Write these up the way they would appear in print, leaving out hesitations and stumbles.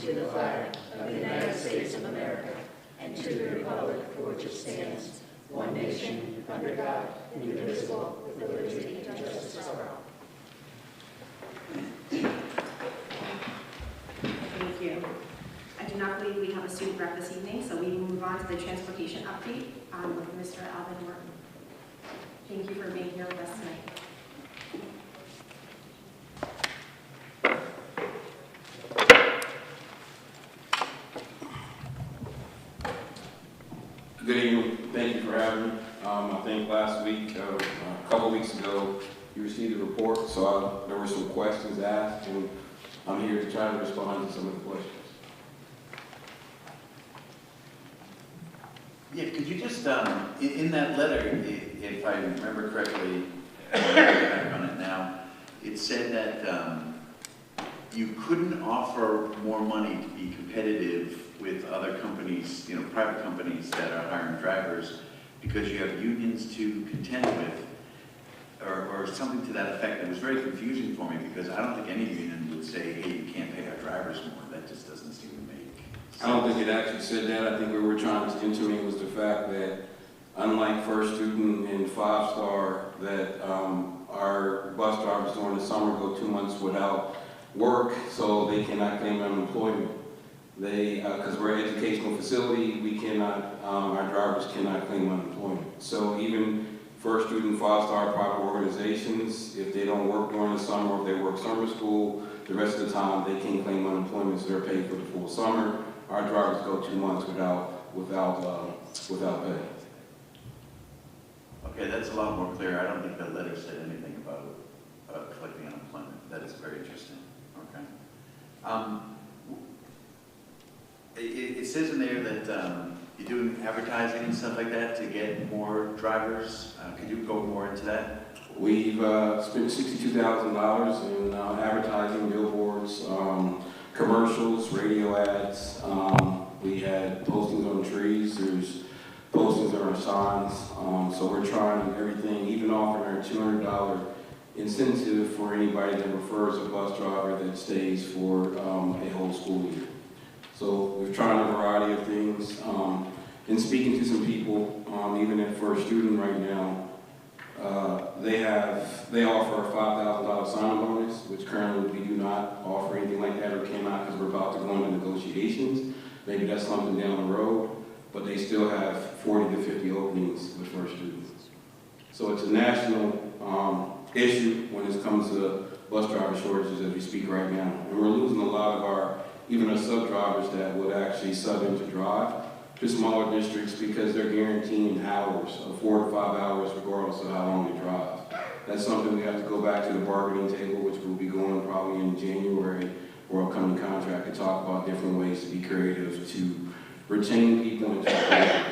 to the flag of the United States of America and to the republic for which it stands, one nation, under God, indivisible, with liberty and justice for all. Thank you. I do not believe we have a student rep this evening, so we move on to the transportation update with Mr. Alvin Morton. Thank you for being here with us tonight. Good evening. Thank you for having me. I think last week, a couple weeks ago, you received a report, so there were some questions asked, and I'm here to try to respond to some of the questions. Yeah, could you just, in that letter, if I remember correctly, back on it now, it said that you couldn't offer more money to be competitive with other companies, you know, private companies that are hiring drivers because you have unions to contend with, or something to that effect. It was very confusing for me because I don't think any union would say, hey, you can't pay our drivers more. That just doesn't seem to make sense. I don't think it actually said that. I think what we were trying to intimate was the fact that, unlike First Student and 5-Star, that our bus drivers during the summer go 2 months without work, so they cannot claim unemployment. Because we're an educational facility, we cannot, our drivers cannot claim unemployment. So even First Student, 5-Star private organizations, if they don't work during the summer, if they work summer school, the rest of the time they can claim unemployment, so they're paid for the full summer. Our drivers go 2 months without pay. Okay, that's a lot more clear. I don't think that letter said anything about collecting unemployment. That is very interesting. Okay. It says in there that you're doing advertising and stuff like that to get more drivers. Could you go more into that? We've spent $62,000 in advertising, billboards, commercials, radio ads. We had postings on trees. There's postings on our signs. So we're trying everything, even offering our $200 incentive for anybody that refers a bus driver that stays for a whole school year. So we're trying a variety of things. And speaking to some people, even at First Student right now, they offer a $5,000 sign-on bonus, which currently we do not offer anything like that or cannot because we're about to go into negotiations. Maybe that's something down the road, but they still have 40 to 50 openings with First Students. So it's a national issue when it comes to bus driver shortages as we speak right now. And we're losing a lot of even our sub-drivers that would actually sub in to drive to smaller districts because they're guaranteeing hours, 4 to 5 hours, regardless of how long they drive. That's something we have to go back to the bargaining table, which we'll be going probably in January for upcoming contract to talk about different ways to be creative to retain people and to create.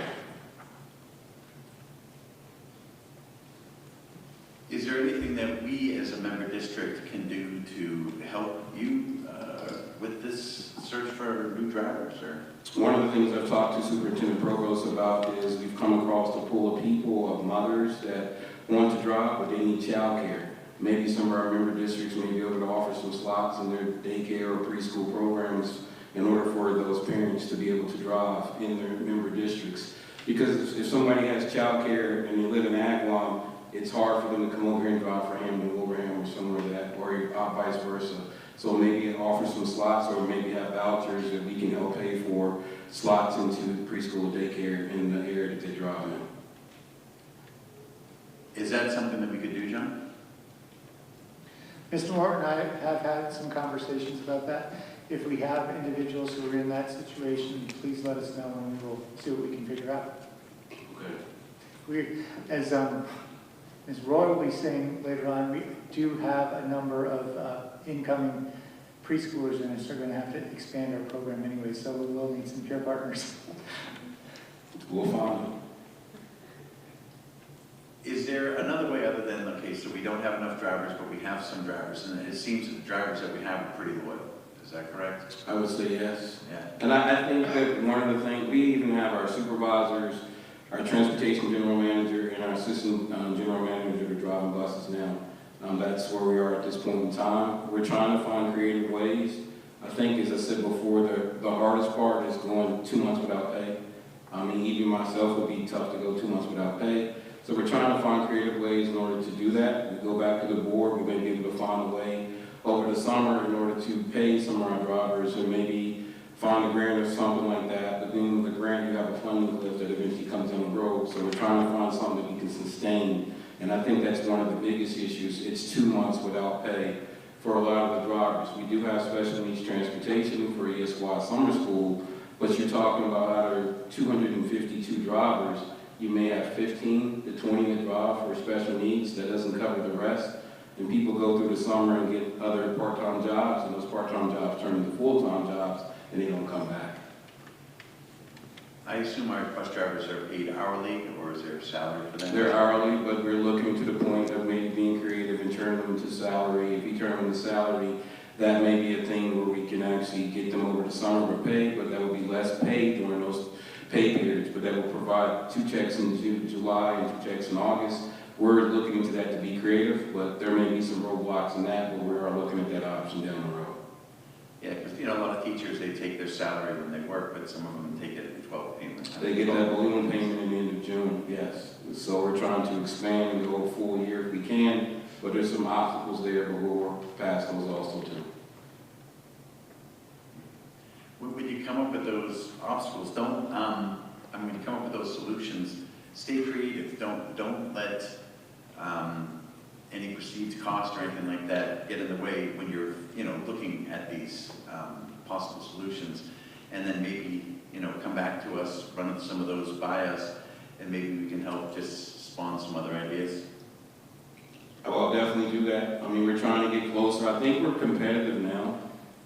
Is there anything that we as a member district can do to help you with this search for new drivers? Or? One of the things I've talked to Superintendent Provost about is we've come across a pool of people, of mothers that want to drive, but they need child care. Maybe some of our member districts may be able to offer some slots in their daycare or preschool programs in order for those parents to be able to drive in their member districts. Because if somebody has child care and they live in Agawam, it's hard for them to come over here and drive for Hampton, Wilbraham, or somewhere like that, or vice versa. So maybe offer some slots or maybe have vouchers that we can help pay for slots into preschool or daycare in the area that they drive in. Is that something that we could do, John? Mr. Morton, I have had some conversations about that. If we have individuals who are in that situation, please let us know and we will see what we can figure out. Okay. As Ms. Roy will be saying later on, we do have a number of incoming preschoolers and we're going to have to expand our program anyway, so we will need some peer partners. We'll find them. Is there another way other than, okay, so we don't have enough drivers, but we have some drivers, and it seems that the drivers that we have are pretty loyal. Is that correct? I would say yes. Yeah. And I think that one of the things, we even have our supervisors, our transportation general manager, and our assistant general manager are driving buses now. That's where we are at this point in time. We're trying to find creative ways I think, as I said before, the hardest part is going 2 months without pay. I mean, even myself would be tough to go 2 months without pay. So we're trying to find creative ways in order to do that. We go back to the board, we may be able to find a way over the summer in order to pay some of our drivers and maybe find a grant or something like that. But then with the grant, you have a funding cliff that eventually comes down the road. So we're trying to find something that we can sustain. And I think that's one of the biggest issues. It's 2 months without pay for a lot of the drivers. We do have special needs transportation for ESY summer school, but you're talking about out of 252 drivers, you may have 15 to 20 that drive for special needs. That doesn't cover the rest. And people go through the summer and get other part-time jobs, and those part-time jobs turn into full-time jobs, and they don't come back. I assume our bus drivers are paid hourly, or is there a salary for them? They're hourly, but we're looking to the point of maybe being creative and turning them into salary. If we turn them into salary, that may be a thing where we can actually get them over the summer for pay, but that will be less paid during those pay periods. But that will provide 2 checks in July and 2 checks in August. We're looking into that to be creative, but there may be some roadblocks in that, but we are looking at that option down the road. Yeah, because a lot of teachers, they take their salary when they work, but some of them take it in 12 payments. They get that balloon payment at the end of June, yes. So we're trying to expand and go a full year if we can, but there's some obstacles there, but we'll work past those also too. When you come up with those obstacles, when you come up with those solutions, stay creative. Don't let any perceived cost or anything like that get in the way when you're, looking at these possible solutions. And then maybe, come back to us, run some of those by us, and maybe we can help just spawn some other ideas. I'll definitely do that. I mean, we're trying to get closer. I think we're competitive now.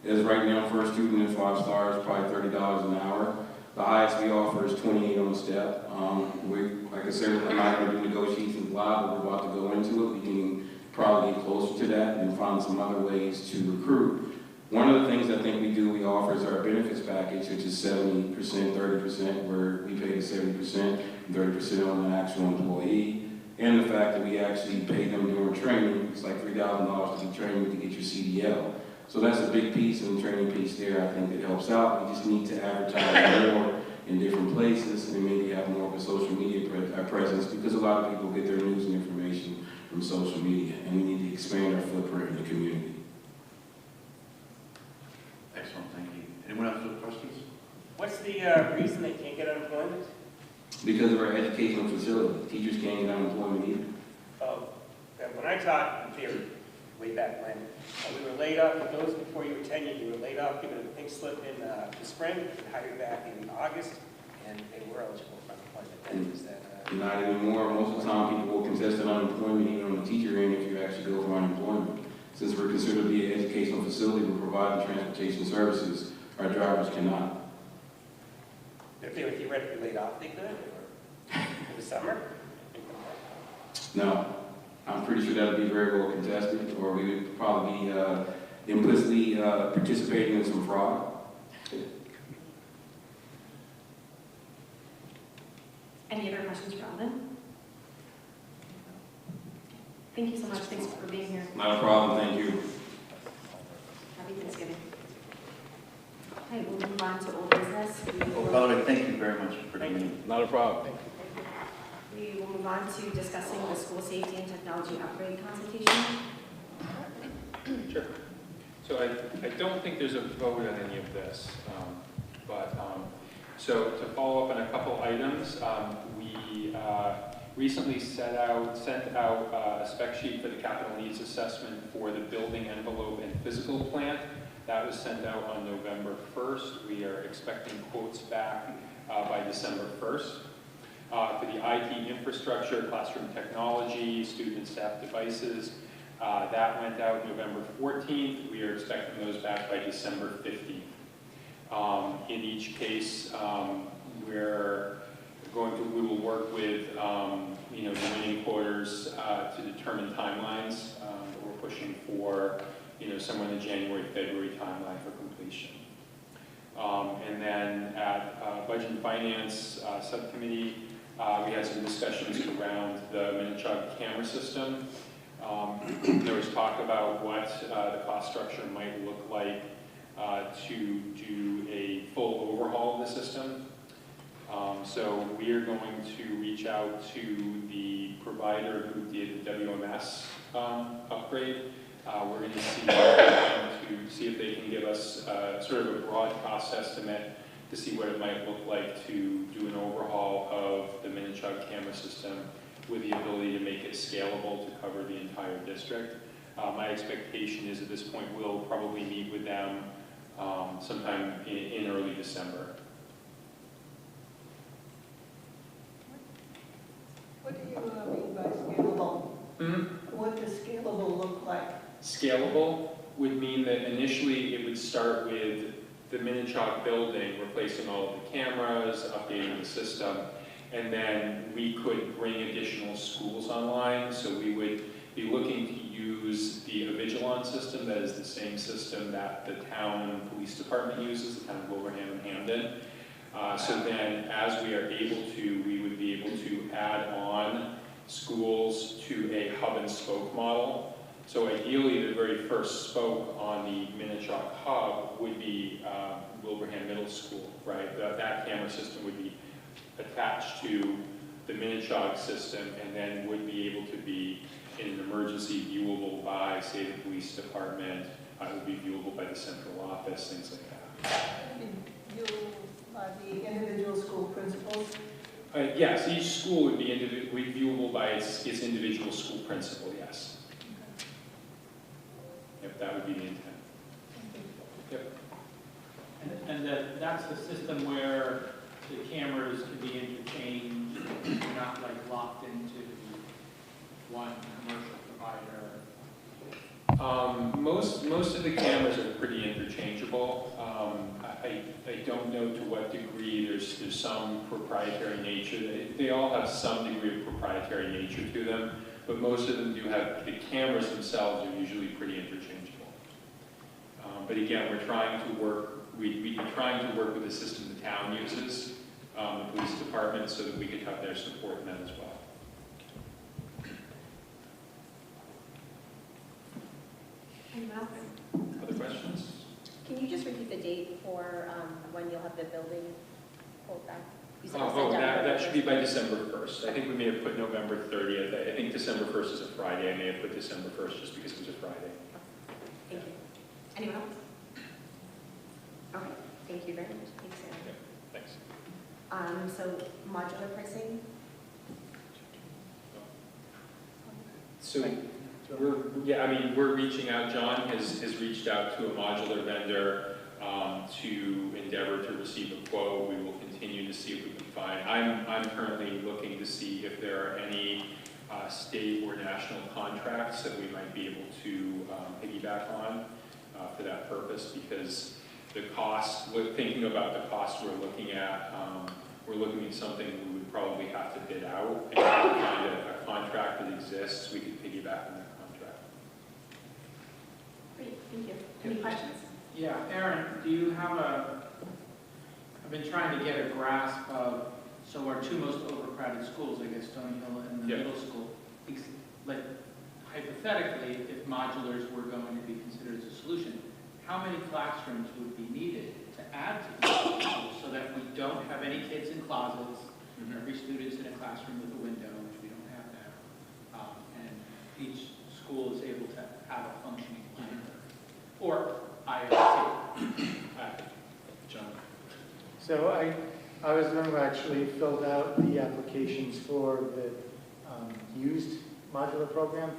As right now, for a student in 5 stars, probably $30 an hour. The highest we offer is 28 on the step. Like I said, we're not going to do negotiations live, but we're about to go into it. We can probably get closer to that and find some other ways to recruit. One of the things I think we do, we offer is our benefits package, which is 70%, 30%, where we pay the 70% and 30% on the actual employee. And the fact that we actually pay them during training. It's like $3,000 to be trained to get your CDL. So that's a big piece and the training piece there. I think that helps out. We just need to advertise more in different places and maybe have more of a social media presence, because a lot of people get their news and information from social media, and we need to expand our footprint in the community. Excellent, thank you. Anyone else with questions? What's the reason they can't get unemployment? Because of our educational facility. Teachers can't get unemployment either. Oh, when I taught in theory, way back when, we were laid off, those before you were tenured, you were laid off, given a pink slip in the spring, and hired back in August, and they were eligible for unemployment then. Is that, Not anymore. Most of the time people will contest an unemployment even on the teacher end if you actually go for unemployment. Since we're considered to be an educational facility, we're providing transportation services. Our drivers cannot. if they were theoretically laid off, they could, or in the summer? No. I'm pretty sure that would be very well contested, or we would probably be implicitly participating in some fraud. Any other questions for Alvin? Thank you so much. Thanks for being here. Not a problem, thank you. Happy Thanksgiving. Okay, we'll move on to old business. Oh, by the way, thank you very much for coming in. Not a problem. We will move on to discussing the school safety and technology upgrade consultation. Sure. So I don't think there's a vote on any of this, so to follow up on a couple items, we recently sent out a spec sheet for the capital needs assessment for the building envelope and physical plant. That was sent out on November 1st. We are expecting quotes back by December 1st. For the IT infrastructure, classroom technology, student and staff devices, that went out November 14th. We are expecting those back by December 15th. In each case, we will work with the winning quarters to determine timelines. We're pushing for somewhere in the January-February timeline for completion. And then at Budget and Finance Subcommittee, we had some discussions around the Minichog camera system. There was talk about what the cost structure might look like to do a full overhaul of the system. So we are going to reach out to the provider who did the WMS upgrade. We're going to see if they can give us sort of a broad cost estimate to see what it might look like to do an overhaul of the Minichog camera system with the ability to make it scalable to cover the entire district. My expectation is at this point we'll probably meet with them sometime in early December. What do you mean by scalable? Mm-hmm. What does scalable look like? Scalable would mean that initially it would start with the Minichog building, replacing all of the cameras, updating the system, and then we could bring additional schools online. So we would be looking to use the Avigilon system, that is the same system that the town police department uses, the town of Wilbraham and Hamden. So then, as we are able to, we would be able to add on schools to a hub and spoke model. So ideally, the very first spoke on the Minichog hub would be Wilbraham Middle School, right? That camera system would be attached to the Minichog system and then would be able to be in an emergency viewable by, say, the police department. It would be viewable by the central office, things like that. Viewable by the individual school principals? Yes, each school would be viewable by its individual school principal, yes. Yep, that would be the intent. Yep. And that's the system where the cameras can be interchanged, not like locked into one commercial provider. Most of the cameras are pretty interchangeable. I don't know to what degree there's some proprietary nature. They all have some degree of proprietary nature to them, but most of them do have, the cameras themselves are usually pretty interchangeable. But again, we're trying to work, we'd be trying to work with the system the town uses, the police department, so that we could have their support in that as well. Anyone else? Other questions? Can you just repeat the date for when you'll have the building pulled back? You said That should be by December 1st. I think we may have put November 30th. I think December 1st is a Friday. I may have put December 1st just because it was a Friday. Thank you. Anyone else? Okay, thank you very much. Thanks, Sarah. Yeah, thanks. So modular pricing? So we're reaching out. John has reached out to a modular vendor to endeavor to receive a quote. We will continue to see if we can find. I'm currently looking to see if there are any state or national contracts that we might be able to piggyback on for that purpose, because the cost, thinking about the cost we're looking at something we would probably have to bid out. And if we find a contract that exists, we could piggyback on that contract. Great, thank you. Any questions? Yeah, Aaron, do you have I've been trying to get a grasp of, so our two most overcrowded schools, I guess Stony Hill and the middle school, like hypothetically, if modulars were going to be considered as a solution, how many classrooms would be needed to add to these schools so that we don't have any kids in closets, every student's in a classroom with a window, which we don't have now, and each school is able to have a functioning library, or IOC. John. So I was the one who actually filled out the applications for the used modular program.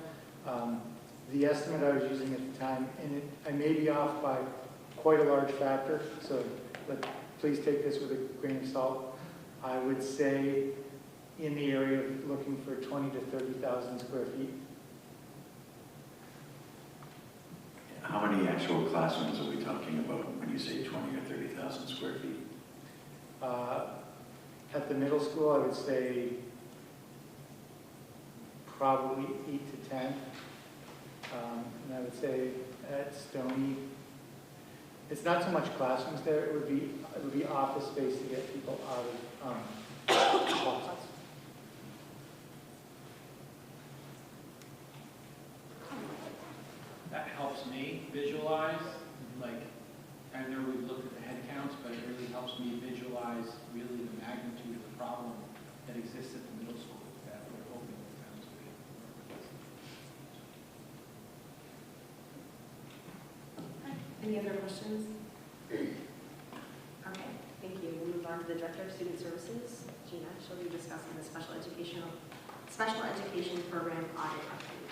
The estimate I was using at the time, and I may be off by quite a large factor, so please take this with a grain of salt. I would say in the area of looking for 20 to 30,000 square feet. How many actual classrooms are we talking about when you say 20 or 30,000 square feet? At the middle school, I would say probably 8 to 10. And I would say at Stony, it's not so much classrooms there, it would be office space to get people out of closets. That helps me visualize, like, I know we've looked at the head counts, but it really helps me visualize really the magnitude of the problem that exists at the middle school that we're hoping the towns will be able to work with us. Any other questions? Okay, thank you. We'll move on to the Director of Student Services, Gina. She'll be discussing the special education program audit update.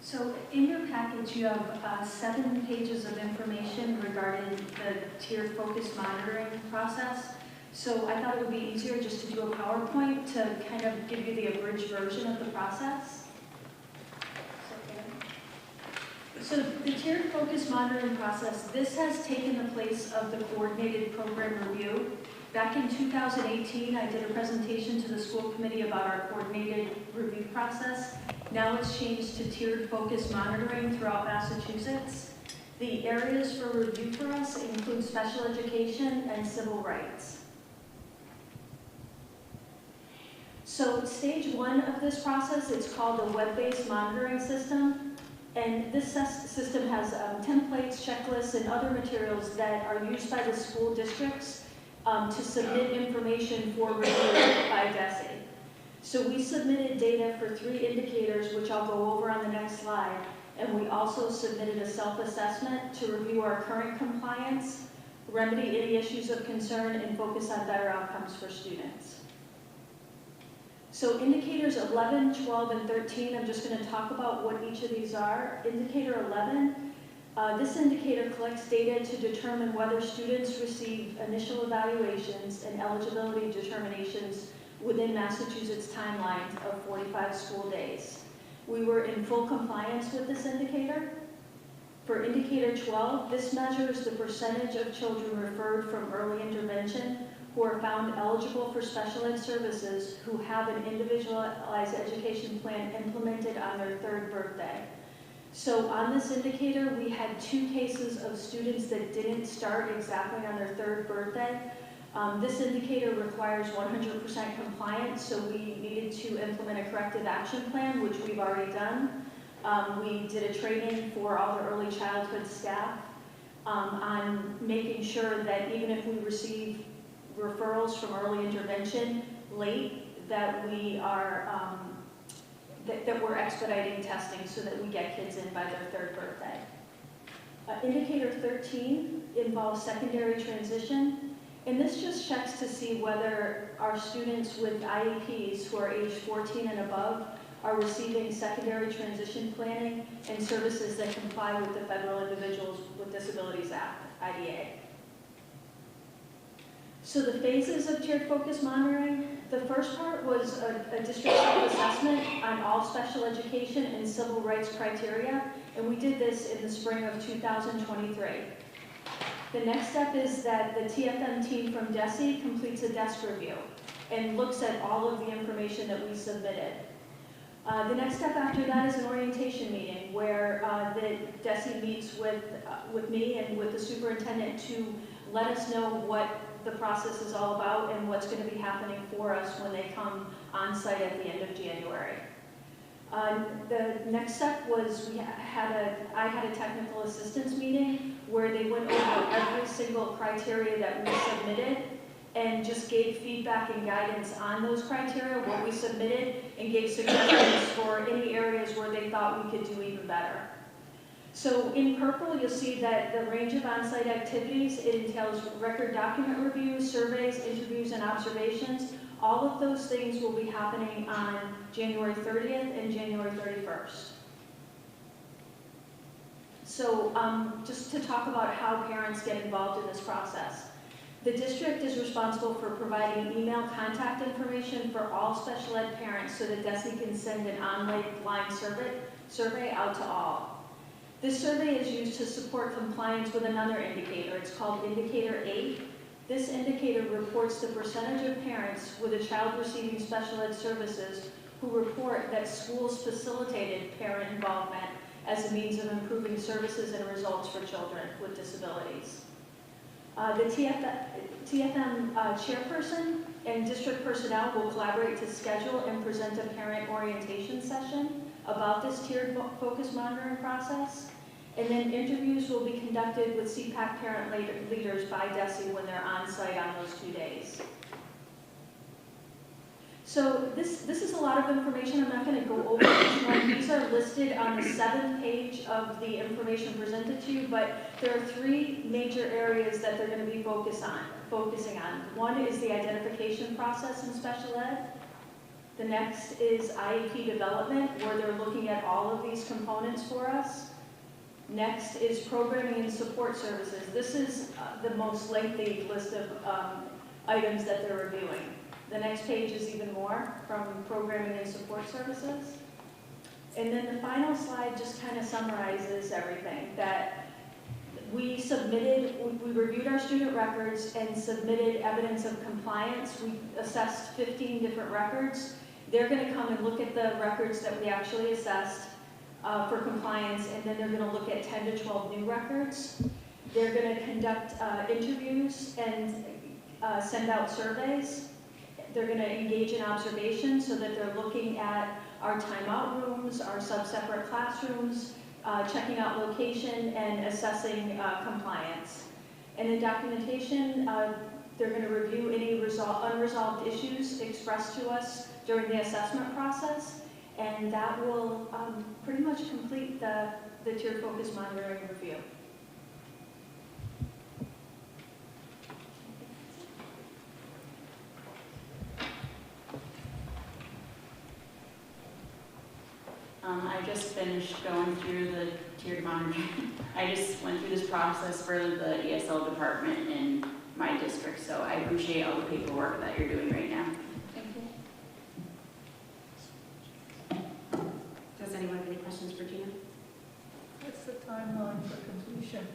So in your package, you have 7 pages of information regarding the tiered focus monitoring process. So I thought it would be easier just to do a PowerPoint to kind of give you the abridged version of the process. So the tiered focus monitoring process, this has taken the place of the coordinated program review. Back in 2018, I did a presentation to the school committee about our coordinated review process. Now it's changed to tiered focus monitoring throughout Massachusetts. The areas for review for us include special education and civil rights. So stage 1 of this process, it's called a web-based monitoring system. And this system has templates, checklists, and other materials that are used by the school districts to submit information for review by DESE. So we submitted data for 3 indicators, which I'll go over on the next slide, and we also submitted a self-assessment to review our current compliance, remedy any issues of concern, and focus on better outcomes for students. So indicators 11, 12, and 13, I'm just going to talk about what each of these are. Indicator 11, this indicator collects data to determine whether students receive initial evaluations and eligibility determinations within Massachusetts timeline of 45 school days. We were in full compliance with this indicator. For indicator 12, this measures the percentage of children referred from early intervention who are found eligible for special ed services who have an individualized education plan implemented on their 3rd birthday. So on this indicator, we had 2 cases of students that didn't start exactly on their 3rd birthday. This indicator requires 100% compliance, so we needed to implement a corrective action plan, which we've already done. We did a training for all the early childhood staff on making sure that even if we receive referrals from early intervention late, that we are that we're expediting testing so that we get kids in by their 3rd birthday. Indicator 13 involves secondary transition. And this just checks to see whether our students with IEPs who are age 14 and above are receiving secondary transition planning and services that comply with the Federal Individuals with Disabilities Act, IDA. So the phases of tiered focus monitoring, the first part was a district self-assessment on all special education and civil rights criteria, and we did this in the spring of 2023. The next step is that the TFM team from DESE completes a desk review and looks at all of the information that we submitted. The next step after that is an orientation meeting where the DESE meets with me and with the superintendent to let us know what the process is all about and what's going to be happening for us when they come on site at the end of January. The next step was I had a technical assistance meeting where they went over every single criteria that we submitted and just gave feedback and guidance on those criteria, what we submitted, and gave suggestions for any areas where they thought we could do even better. So in purple, you'll see that the range of on-site activities, it entails record document reviews, surveys, interviews, and observations. All of those things will be happening on January 30th and January 31st. So just to talk about how parents get involved in this process. The district is responsible for providing email contact information for all special ed parents so that DESE can send an online survey out to all. This survey is used to support compliance with another indicator. It's called Indicator 8. This indicator reports the percentage of parents with a child receiving special ed services who report that schools facilitated parent involvement as a means of improving services and results for children with disabilities. The TFM chairperson and district personnel will collaborate to schedule and present a parent orientation session about this tiered focus monitoring process. And then interviews will be conducted with CPAC parent leaders by DESI when they're on site on those 2 days. So this is a lot of information. I'm not going to go over each one. These are listed on the 7th page of the information presented to you, but there are 3 major areas that they're going to be focusing on. One is the identification process in special ed. The next is IEP development, where they're looking at all of these components for us. Next is programming and support services. This is the most lengthy list of items that they're reviewing. The next page is even more from programming and support services. And then the final slide just kind of summarizes everything that we submitted. We reviewed our student records and submitted evidence of compliance. We assessed 15 different records. They're going to come and look at the records that we actually assessed for compliance, and then they're going to look at 10 to 12 new records. They're going to conduct interviews and send out surveys. They're going to engage in observation so that they're looking at our timeout rooms, our sub-separate classrooms, checking out location, and assessing compliance. And in documentation, they're going to review any unresolved issues expressed to us during the assessment process, and that will pretty much complete the tiered focus monitoring review. I just finished going through the tiered monitoring. I just went through this process for the ESL department in my district, so I appreciate all the paperwork that you're doing right now. Thank you. Does anyone have any questions for Gina? What's the timeline for completion?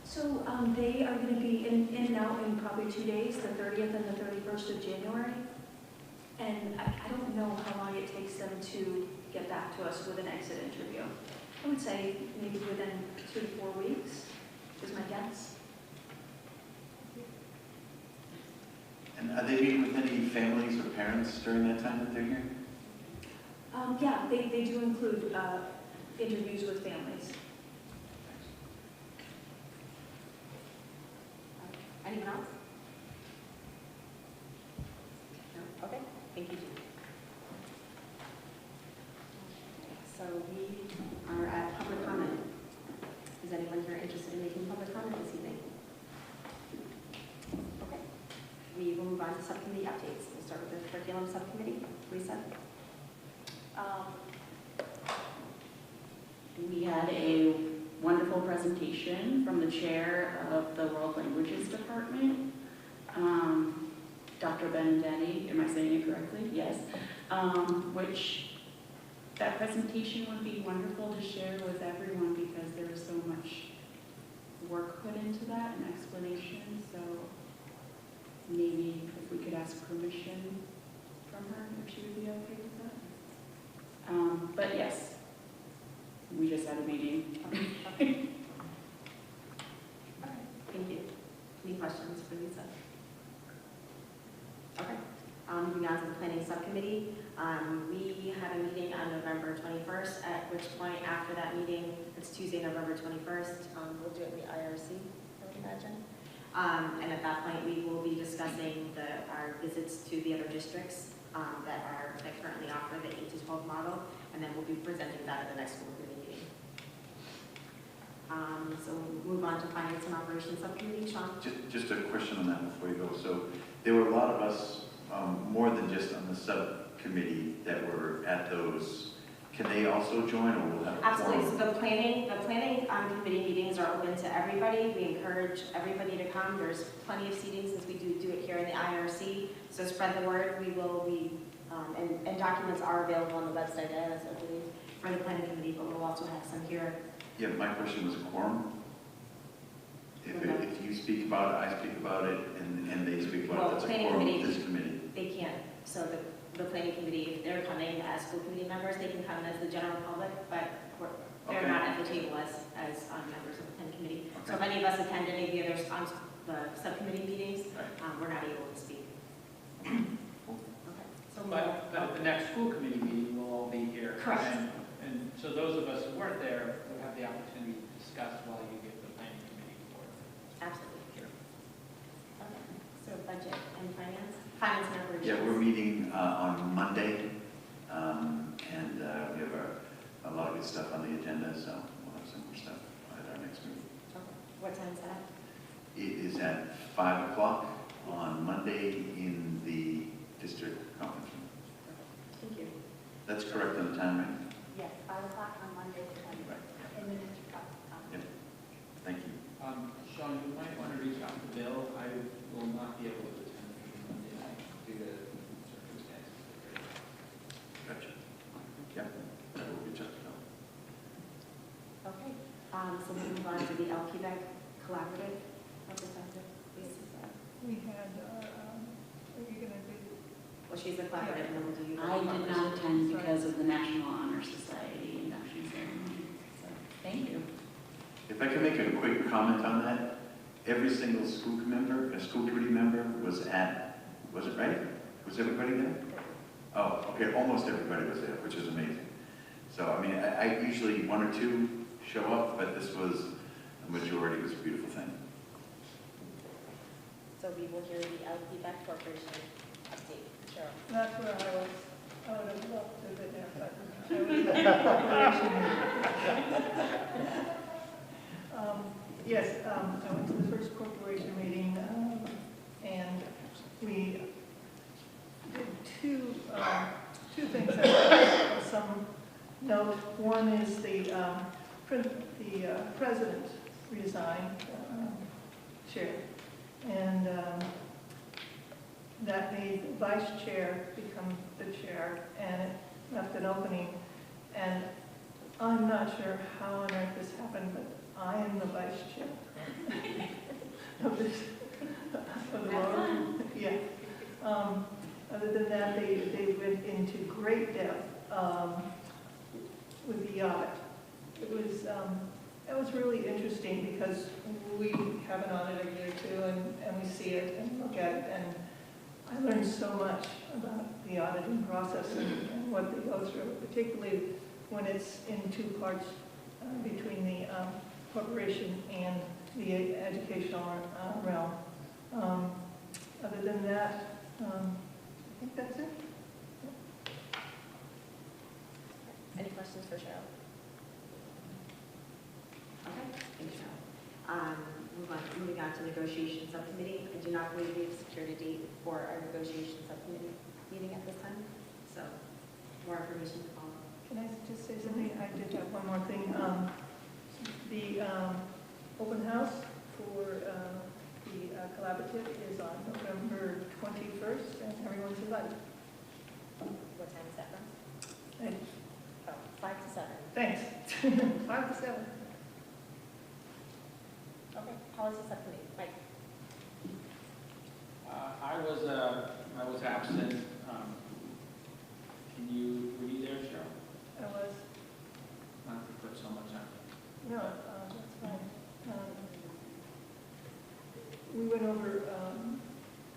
So they are going to be in and out in probably 2 days, the 30th and the 31st of January. And I don't know how long it takes them to get back to us with an exit interview. I would say maybe within 2 to 4 weeks is my guess. And are they meeting with any families or parents during that time that they're here? Yeah, they do include interviews with families. Anyone else? No? Okay, thank you, Gina. So we are at public comment. Is anyone here interested in making public comment this evening? Okay. We will move on to subcommittee updates. We'll start with the curriculum subcommittee. Lisa? We had a wonderful presentation from the chair of the World Languages Department, Dr. Benedetti, am I saying it correctly? Yes. Which that presentation would be wonderful to share with everyone because there was so much work put into that and explanation. So maybe if we could ask permission from her, if she would be okay with that. But yes, we just had a meeting. Okay. Thank you. Any questions for Lisa? Okay. Moving on to the planning subcommittee. We had a meeting on November 21st, at which point after that meeting, it's Tuesday, November 21st, we'll do it in the IRC, I would imagine. And at that point, we will be discussing our visits to the other districts that currently offer the 8 to 12 model, and then we'll be presenting that at the next school committee meeting. So we'll move on to finance and operations subcommittee. Sean? Just a question on that before you go. So there were a lot of us, more than just on the subcommittee, that were at those. Can they also join, or will have a Absolutely. forum? So the planning committee meetings are open to everybody. We encourage everybody to come. There's plenty of seating since we do it here in the IRC. So spread the word. We will be, and documents are available on the website, as I believe, for the planning committee, but we'll also have some here. Yeah, my question was a quorum. If you speak about it, I speak about it, and they speak about it, that's a quorum of this committee. They can't. So the planning committee, if they're coming as school committee members, they can come as the general public, but they're not at the table as members of the planning committee. Okay. So if any of us attend any of the other the subcommittee meetings, we're not able to speak. Okay. So But at the next school committee meeting, we'll all be here. Correct. And so those of us who weren't there would have the opportunity to discuss while you give the planning committee report. Absolutely. Okay, so budget and finance? Finance and operations. Yeah, we're meeting on Monday, and we have a lot of good stuff on the agenda, so we'll have some more stuff at our next meeting. Okay, what time is that? It is at 5 o'clock on Monday in the district conference room. Thank you. That's correct on the time, right? Yes, 5 o'clock on Monday, the 20th, in the district office. Yep. Thank you. Sean, you might want to reach out to Bill. I will not be able to attend the meeting Monday night due to circumstances. Gotcha. Yeah, that will be just enough. Okay, so we move on to the LQVEC collaborative representative. We had, are you gonna do? Well, she's the collaborative, and then we'll do you. I did not attend because of the National Honor Society induction ceremony, so thank you. If I can make a quick comment on that, every single school committee member was at, was it right? Was everybody there? Oh, okay, almost everybody was there, which is amazing. So, I mean, I usually one or two show up, but this was a majority. It was a beautiful thing. So we will hear the LQVEC Corporation update. Cheryl. That's where I would have loved to have been there, but I was at the corporation. Yes, I went to the first corporation meeting, and we did two things that of some note. One is the president resigned, chair, and that made the vice chair become the chair, and it left an opening. And I'm not sure how on earth this happened, but I am the vice chair of this, of the board. Yeah. Other than that, they went into great depth with the audit. It was really interesting because we have an audit every year too, and we see it and look at it, and I learned so much about the auditing process and what they go through, particularly when it's in two parts between the corporation and the educational realm. Other than that, I think that's it. Any questions for Cheryl? Okay, thank you, Cheryl. Moving on to negotiation subcommittee. I do not believe we've secured a date for our negotiation subcommittee meeting at this time, so more information to follow. Can I just say something? I did have one more thing. The open house for the collaborative is on November 21st, and everyone's invited. What time is that from? And 5 to 7. thanks. 5 to 7. Okay, policy subcommittee. Mike. I was absent. Were you there, Cheryl? I was, Not to put so much on. no, that's fine. We went over,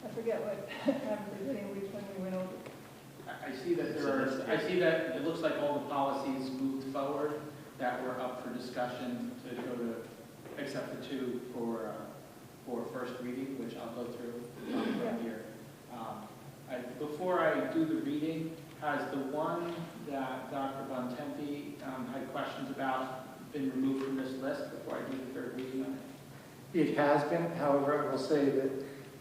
I forget what, I'm forgetting which one we went over. I see that I see that it looks like all the policies moved forward that were up for discussion to go to, except for two for first reading, which I'll go through right here. Before I do the reading, has the one that Dr. Bontempi had questions about been removed from this list before I do the third reading on it? It has been, however, I will say that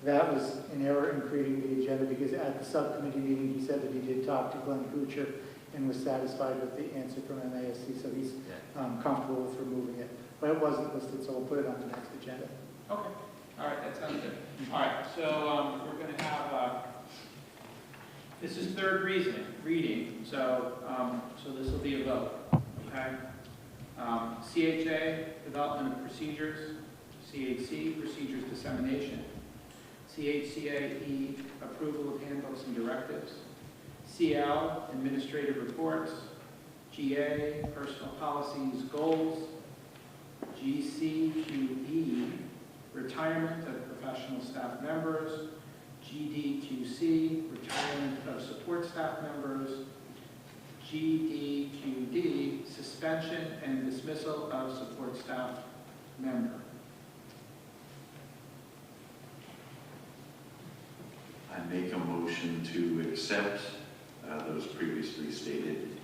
that was an error in creating the agenda because at the subcommittee meeting, he said that he did talk to Glenn Kuchar and was satisfied with the answer from MASC, so he's comfortable with removing it. But it wasn't listed, so we'll put it on the next agenda. Okay. All right, that sounds good. All right, so we're going to have, this is third reading, so this will be a vote, okay? CHA, development of procedures. CHC, procedures dissemination. CHCAE, approval of handbooks and directives. CL, administrative reports. GA, personal policies, goals. GCQE, retirement of professional staff members. GDQC, retirement of support staff members. GDQD, suspension suspension and dismissal of support staff member. I make a motion to accept those previously stated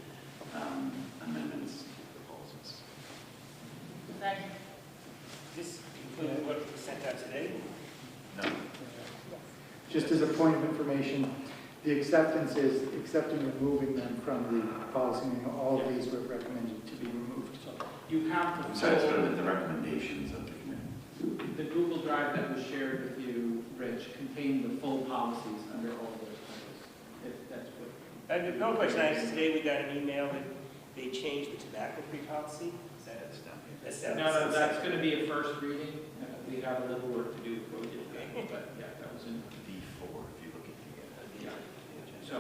amendments to the policies. Second. This includes what was sent out today? No. Just as a point of information, the acceptance is accepting and removing them from the policy manual. All of these were recommended to be removed. So you have the Besides full, the recommendations of the committee. the Google Drive that was shared with you, Rich, contained the full policies under all of those titles. If that's what. The only question I have is today we got an email that they changed the tobacco-free policy. Is that that's down? No, that's going to be a first reading. We have a little work to do before we get to that, but yeah, that was in. D4, if you look at the Yeah. So,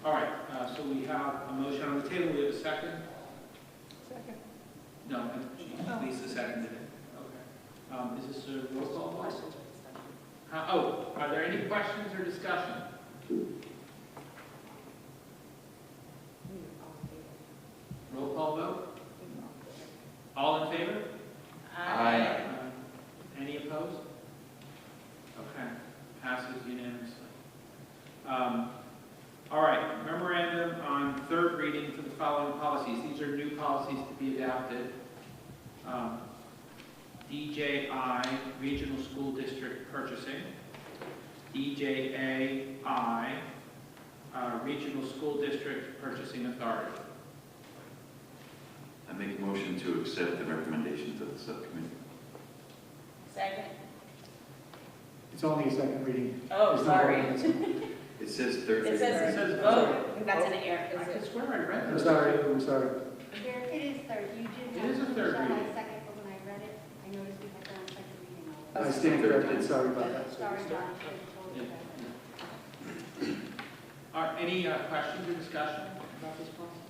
all right, so we have a motion on the table. We have a second? Second. No, Lisa seconded it. Okay. Is this a roll call vote? Are there any questions or discussion? Roll call vote? All in favor? Aye. Any opposed? Okay, passes unanimously. All right, memorandum on third reading for the following policies. These are new policies to be adopted. DJI, Regional School District Purchasing. DJAI, Regional School District Purchasing Authority. I make a motion to accept the recommendations of the subcommittee. Second. It's only a second reading. Oh, There's no sorry. vote on this one. It says third It reading. says says vote. That's an error. I could swear I read I'm this. sorry, I'm sorry. There, it is third, you did It have. is a third Michelle had reading. second, but when I read it, I noticed we had done second reading. I stand corrected, sorry about that. Sorry, John, I should have told you that. Are any questions or discussion about this policy?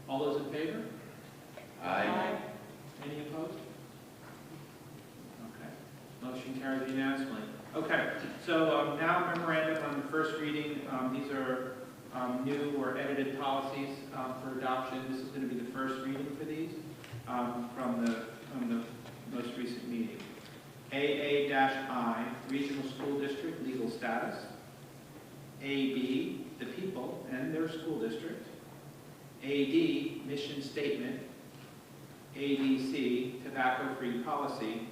All those in favor? Aye. Any opposed? Okay, motion carries unanimously. Okay, so now memorandum on the first reading. These are new or edited policies for adoption. This is going to be the first reading for these from the most recent meeting. AA-I, Regional School District Legal Status. AB, the people and their school district. AD, Mission Statement. ADC, Tobacco-Free Policy.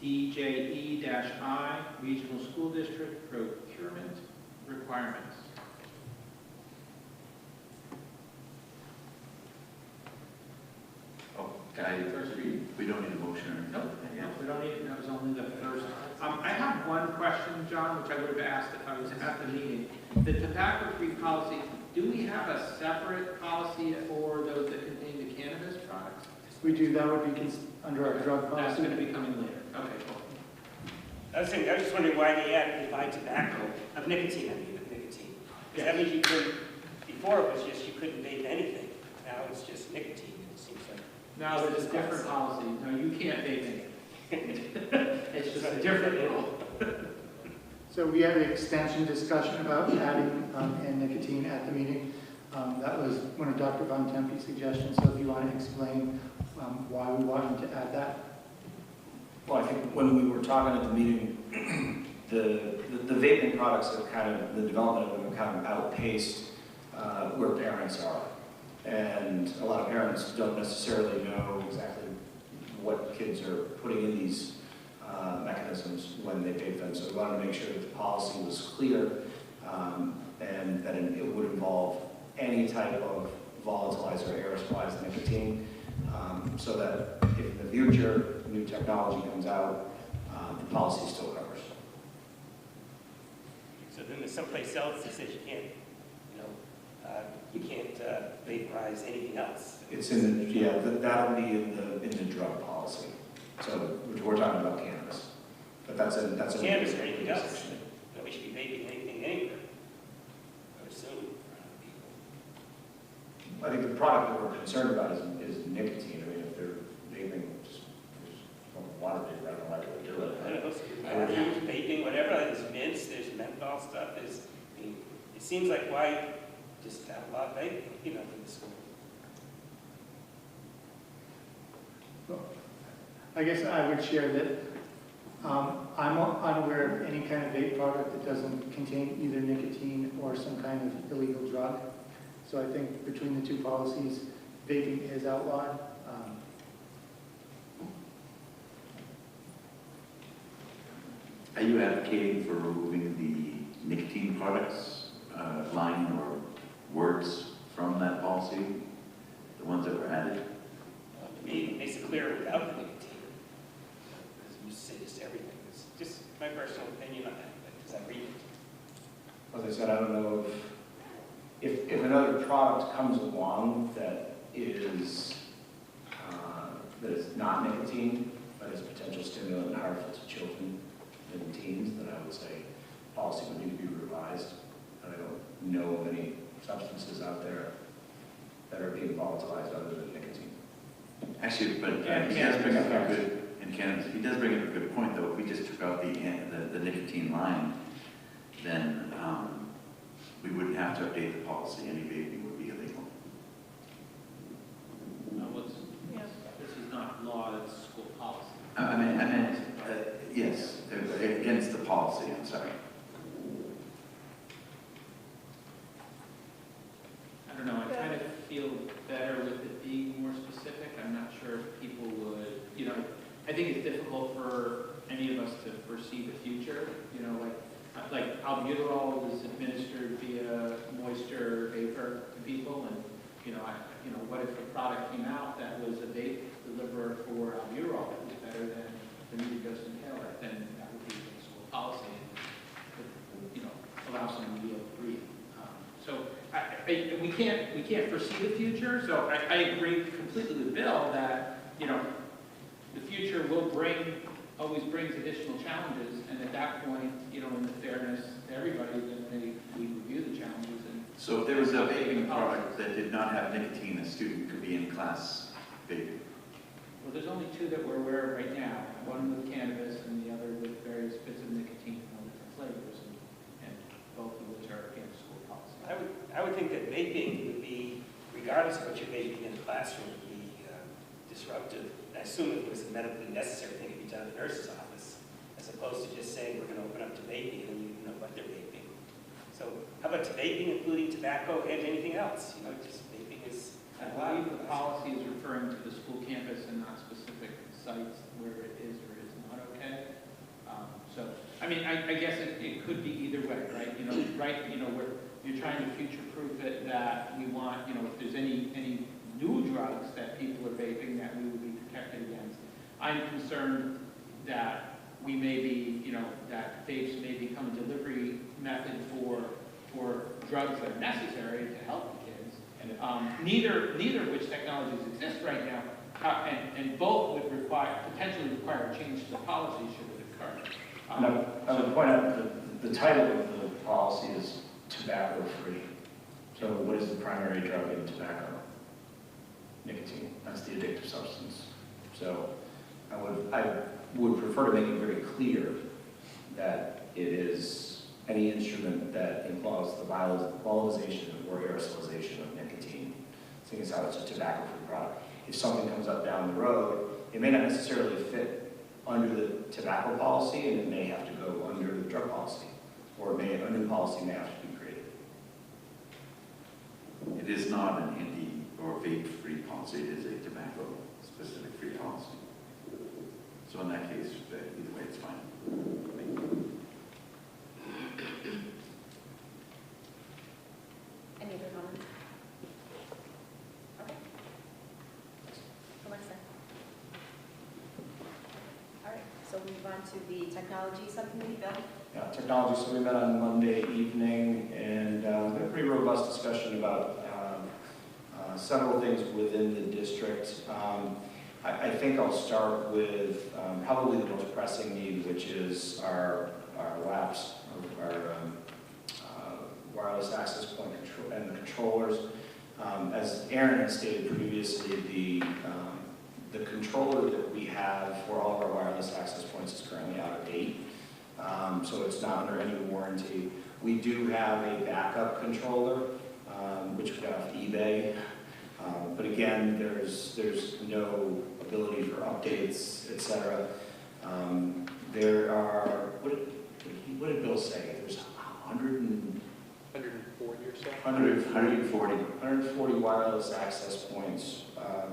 DJE-I, Regional School District Procurement Requirements. Oh, first reading. We don't need a motion or anything. Nope, we don't need, that was only the first. I have one question, John, which I would have asked if I was at the meeting. The tobacco-free policy, do we have a separate policy for those that contain the cannabis products? We do, that would be under our drug That's policy. going to be coming later. Okay, cool. I was just wondering why they added by tobacco, of nicotine, of nicotine. Because that means you couldn't, before it was just you couldn't vape anything. Now it's just nicotine, it seems like. Now there's a different policy. No, you can't vape anything. It's just a different rule. So we had an extension discussion about adding and nicotine at the meeting. That was one of Dr. Von Tempe's suggestions, so if you want to explain why we wanted to add that. Well, I think when we were talking at the meeting, the vaping products have kind of, the development of them have kind of outpaced where parents are. And a lot of parents don't necessarily know exactly what kids are putting in these mechanisms when they vape them. So we wanted to make sure that the policy was clear and that it would involve any type of volatilizer or aerosolized nicotine so that if in the future new technology comes out, the policy still covers. So then there's someplace else that says you can't vaporize anything else. It's in the, yeah, that'll be in the drug policy. So we're talking about cannabis, but that's a Cannabis or anything else. Nobody should be vaping anything anywhere. I would assume. I think the product that we're concerned about is nicotine. I mean, if they're vaping, just water vapor, I don't know why they would do it. I don't know, so vaping, whatever, there's mints, there's menthol stuff, it seems like why just outlaw vaping, in the school. I guess I would share that I'm unaware of any kind of vape product that doesn't contain either nicotine or some kind of illegal drug. So I think between the two policies, vaping is outlawed. Are you advocating for removing the nicotine products line or words from that policy, the ones that were added? To me, it makes it clear without the nicotine. Because you say just everything. It's just my personal opinion on that, because I read it. As I said, I don't know if another product comes along that is not nicotine, but is a potential stimulant and harmful to children and teens, then I would say policy would need to be revised. And I don't know of any substances out there that are being volatilized other than nicotine. Actually, but he does bring up a good, and cannabis, he does bring up a good point, though. If we just took out the nicotine line, then we wouldn't have to update the policy. Any vaping would be illegal. This is not law, it's school policy. I meant, yes, against the policy, I'm sorry. I don't know, I kind of feel better with it being more specific. I'm not sure if people would, I think it's difficult for any of us to foresee the future. Like albuterol is administered via moisture vapor to people, and what if a product came out that was a vape deliverer for albuterol that was better than the metered dose inhaler? Then that would be a school policy, and allow someone to be able to breathe. So we can't foresee the future. So I agree completely with Bill that the future always brings additional challenges, and at that point, in the fairness to everybody, then we review the challenges. And So if there was a vaping product that did not have nicotine, a student could be in class vaping. Well, there's only two that we're aware of right now. One with cannabis, and the other with various bits of nicotine and all different flavors, and both of which are against school policy. I would think that vaping would be, regardless of what you're vaping in the classroom, would be disruptive. I assume if it was a medically necessary thing, it'd be done at the nurse's office, as opposed to just saying we're going to open up to vaping and you know what they're vaping. So how about to vaping, including tobacco and anything else? Just vaping is. I believe the policy is referring to the school campus and not specific sites where it is or is not okay. I guess it could be either way, right? Where you're trying to future-proof it, that we want, if there's any new drugs that people are vaping that we would be protected against. I'm concerned that we may be, that vapes may become a delivery method for drugs that are necessary to help the kids. Neither of which technologies exist right now, and both would potentially require a change to the policy should it occur. I would point out that the title of the policy is tobacco-free. So what is the primary drug in tobacco? Nicotine. That's the addictive substance. So I would prefer to make it very clear that it is any instrument that involves the volatilization or aerosolization of nicotine, seeing as how it's a tobacco-free product. If something comes up down the road, it may not necessarily fit under the tobacco policy, and it may have to go under the drug policy, or a new policy may have to be created. It is not an anti or vape-free policy, it is a tobacco-specific free policy. So in that case, either way, it's fine. Any other comments? Okay. Alexa. All right, so we move on to the technology subcommittee, Bill. Yeah, technology, so we met on Monday evening, and we had a pretty robust discussion about several things within the district. I think I'll start with probably the most pressing need, which is our lapse of our wireless access point control and the controllers. As Aaron had stated previously, the controller that we have for all of our wireless access points is currently out of date, so it's not under any warranty. We do have a backup controller again, there's no ability for updates, et cetera. There are, what did Bill say? There's 140 or so? 140 wireless access points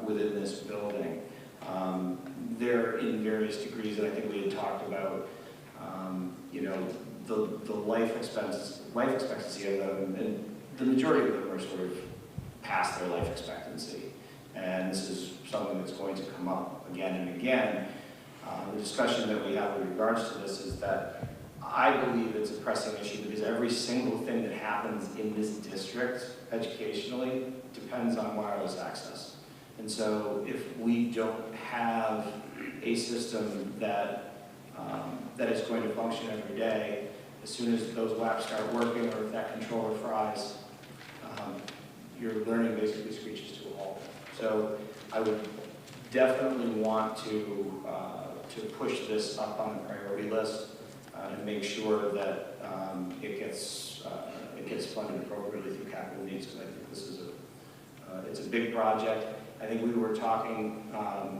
within this building. They're in various degrees, and I think we had talked about, you know, the life expectancy of them, and the majority of them are sort of past their life expectancy. And this is something that's going to come up again and again. The discussion that we have with regards to this is that I believe it's a pressing issue because every single thing that happens in this district educationally depends on wireless access. And so if we don't have a system that that is going to function every day, as soon as those WAPs start working or if that controller fries, your learning basically screeches to a halt. So I would definitely want to push this up on the priority list and make sure that it gets funded appropriately through capital needs, because I think this is it's a big project. I think we were talking about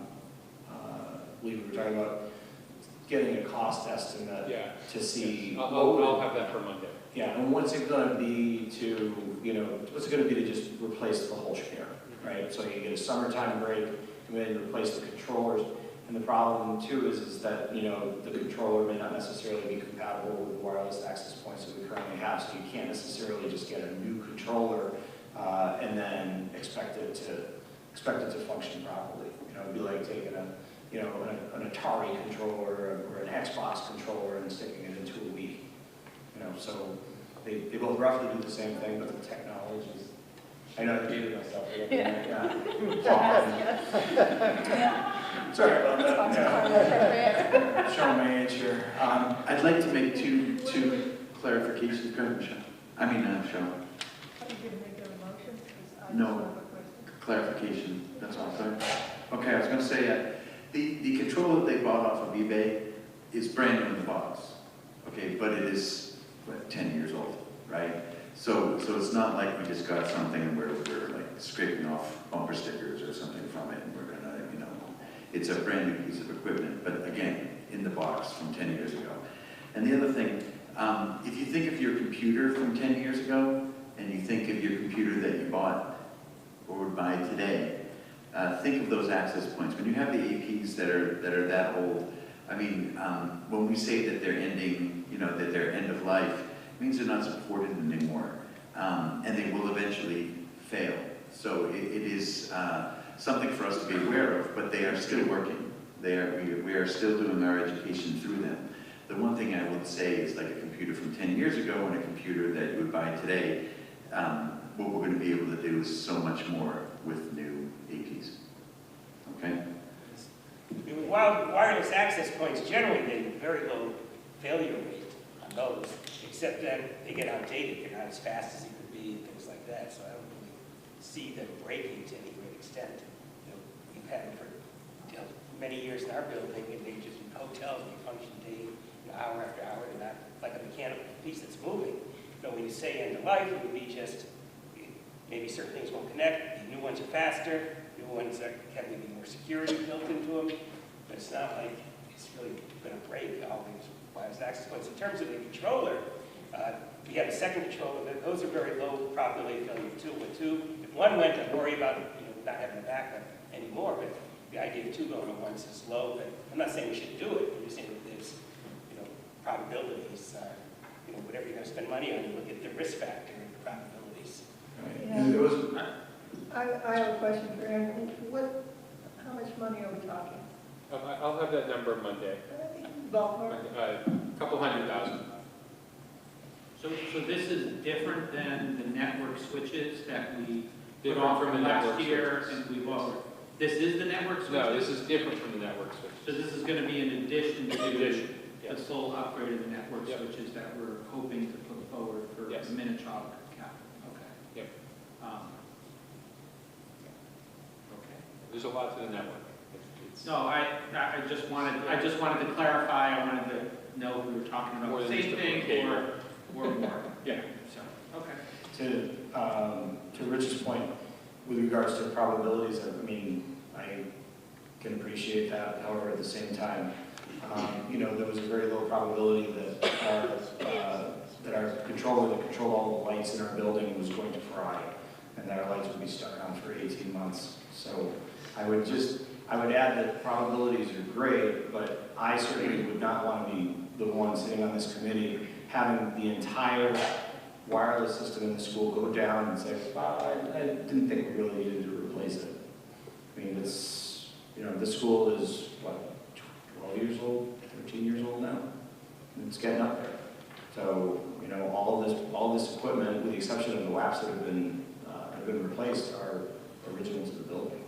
getting a cost estimate to see. I'll have that for Monday. Yeah, and what's it going to be to, you know, what's it going to be to just replace the whole share, right? So you get a summertime break, come in and replace the controllers. And the problem too is that, you know, the controller may not necessarily be compatible with the wireless access points that we currently have. So you can't necessarily just get a new controller and then expect it to function properly. You know, it'd be like taking an Atari controller or an Xbox controller and sticking it into a Wii. You know, so they both roughly do the same thing, but the technology is. I know I dated myself. Sorry about that. Showing my age here. I'd like to make two clarifications. Go ahead, Michelle. I mean, Michelle. Are you going to make a motion? 'Cause I No. just have a question. Clarification. That's all, sir. Okay, I was going to say the controller that they bought off of eBay is brand new in the box. Okay, but it is 10 years old, right? So it's not like we just got something and we're like scraping off bumper stickers or something from it and we're gonna, you know, it's a brand new piece of equipment, but again, in the box from 10 years ago. And the other thing, if you think of your computer from 10 years ago and you think of your computer that you bought or would buy today, think of those access points. When you have the APs that are that old, I mean, when we say that they're ending, you know, that they're end of life, it means they're not supported anymore, and they will eventually fail. So it is something for us to be aware of, but they are still working. We are still doing our education through them. The one thing I would say is like a computer from 10 years ago and a computer that you would buy today, what we're going to be able to do is so much more with new APs. Okay? With wireless access points, generally they have very low failure rate on those, except that they get outdated. They're not as fast as they could be and things like that. So I don't really see them breaking to any great extent. You know, we've had them for many years in our building, and they just in hotels, they function day, hour after hour. They're not like a mechanical piece that's moving. But when you say end of life, it would be just maybe certain things won't connect. The new ones are faster. New ones have maybe more security built into them. But it's not like it's really going to break all these wireless access points. In terms of the controller, we have a second controller. Those are very low probability failure too. With two, if one went, I'd worry about not having a backup anymore. But the idea of two going at once is low. But I'm not saying we should do it. I'm just saying that there's probabilities. Whatever you're going to spend money on, you look at the risk factor and the probabilities. Yeah. I have a question for Aaron. How much money are we talking? I'll have that number Monday. Ballpark? A couple $100,000. So this is different than the network switches that we Different put on from the last network year, switches. and we've offered. This is the network switches? No, this is different from the network switches. So this is going to be in addition to the Yes. full upgrade of the network Yep. switches that we're hoping to put forward for Yes. Minnetonka capital. Okay. Yep. Okay. There's a lot to the network. No, I just wanted to clarify. I wanted to know if we were talking More about the than same just a thing cable. or more. Yeah. So, okay. To Rich's point, with regards to probabilities, I mean, I can appreciate that. However, at the same time, you know, there was a very low probability that our controller that controlled all the lights in our building was going to fry, and that our lights would be stuck on for 18 months. So I would add that probabilities are great, but I certainly would not want to be the one sitting on this committee having the entire wireless system in the school go down and say, well, I didn't think we really needed to replace it. I mean, this, you know, this school is, what, 12 years old, 13 years old now? And it's getting up there. So, you know, all this equipment, with the exception of the WAPs that have been replaced, are original to the building.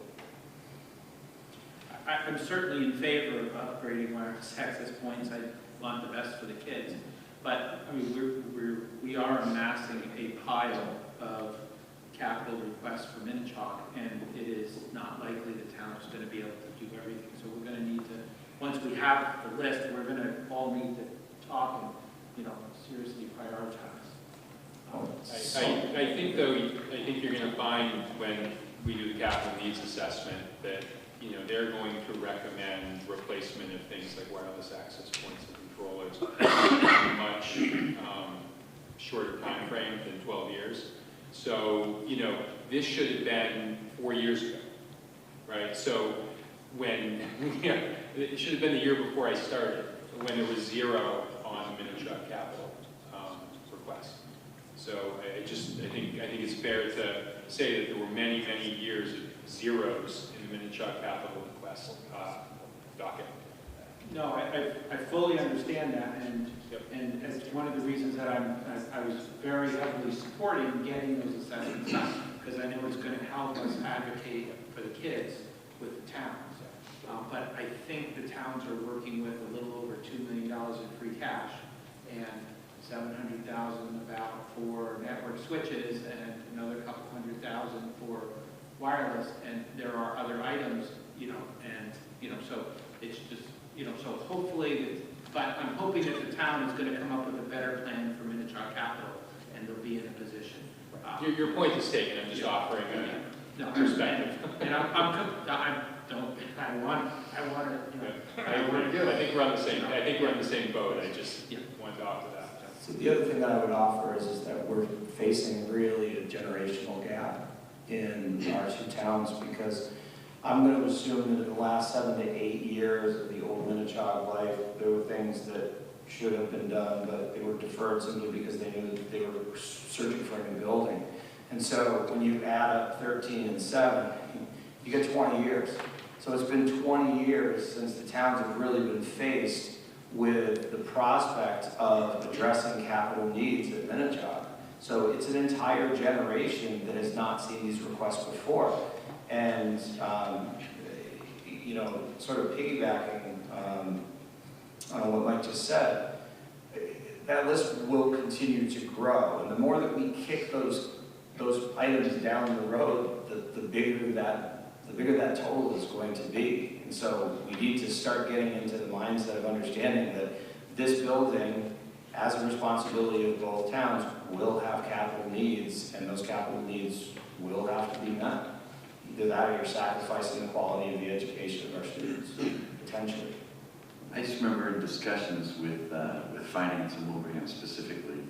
I'm certainly in favor of upgrading wireless access points. I want the best for the kids. But, I mean, we are amassing a pile of capital requests for Minnetonka, and it is not likely the town is going to be able to do everything. So we're going to need to, once we have the list, we're going to all need to talk and, you know, seriously prioritize. I think though, I think you're going to find when we do the capital needs assessment that, you know, they're going to recommend replacement of things like wireless access points and controllers in a much shorter time frame than 12 years. So, you know, this should have been 4 years ago, right? So when, yeah, it should have been the year before I started, when there was 0 on the Minnetonka capital request. So I think it's fair to say that there were many, many years of zeros in the Minnetonka capital request docket. No, I fully understand that, and as one of the reasons that I was very heavily supporting getting those assessments done, because I know it's going to help us advocate for the kids with the towns. But I think the towns are working with a little over $2 million in free cash, and $700,000 about for network switches, and another couple $100,000 for wireless, and there are other items, you know, and, you know, so it's just, you know, so hopefully, but I'm hoping that the town is going to come up with a better plan for Minnetonka capital, and they'll be in a position. Your point is taken. I'm just offering a perspective. And I want to, you know, I think we're on the same. I think we're on the same boat. I just wanted to offer that. So the other thing that I would offer is that we're facing really a generational gap in our two towns, because I'm going to assume that in the last 7 to 8 years of the old Minnetonka life, there were things that should have been done, but they were deferred simply because they knew that they were searching for a new building. And so when you add up 13 and 7, you get 20 years. So it's been 20 years since the towns have really been faced with the prospect of addressing capital needs at Minnetonka. So it's an entire generation that has not seen these requests before. And, you know, sort of piggybacking on what Mike just said, that list will continue to grow. And the more that we kick those items down the road, the bigger that total is going to be. And so we need to start getting into the mindset of understanding that this building, as a responsibility of both towns, will have capital needs, and those capital needs will have to be met. Either that or you're sacrificing the quality of the education of our students, potentially. I just remember in discussions with finance in Wilbraham specifically,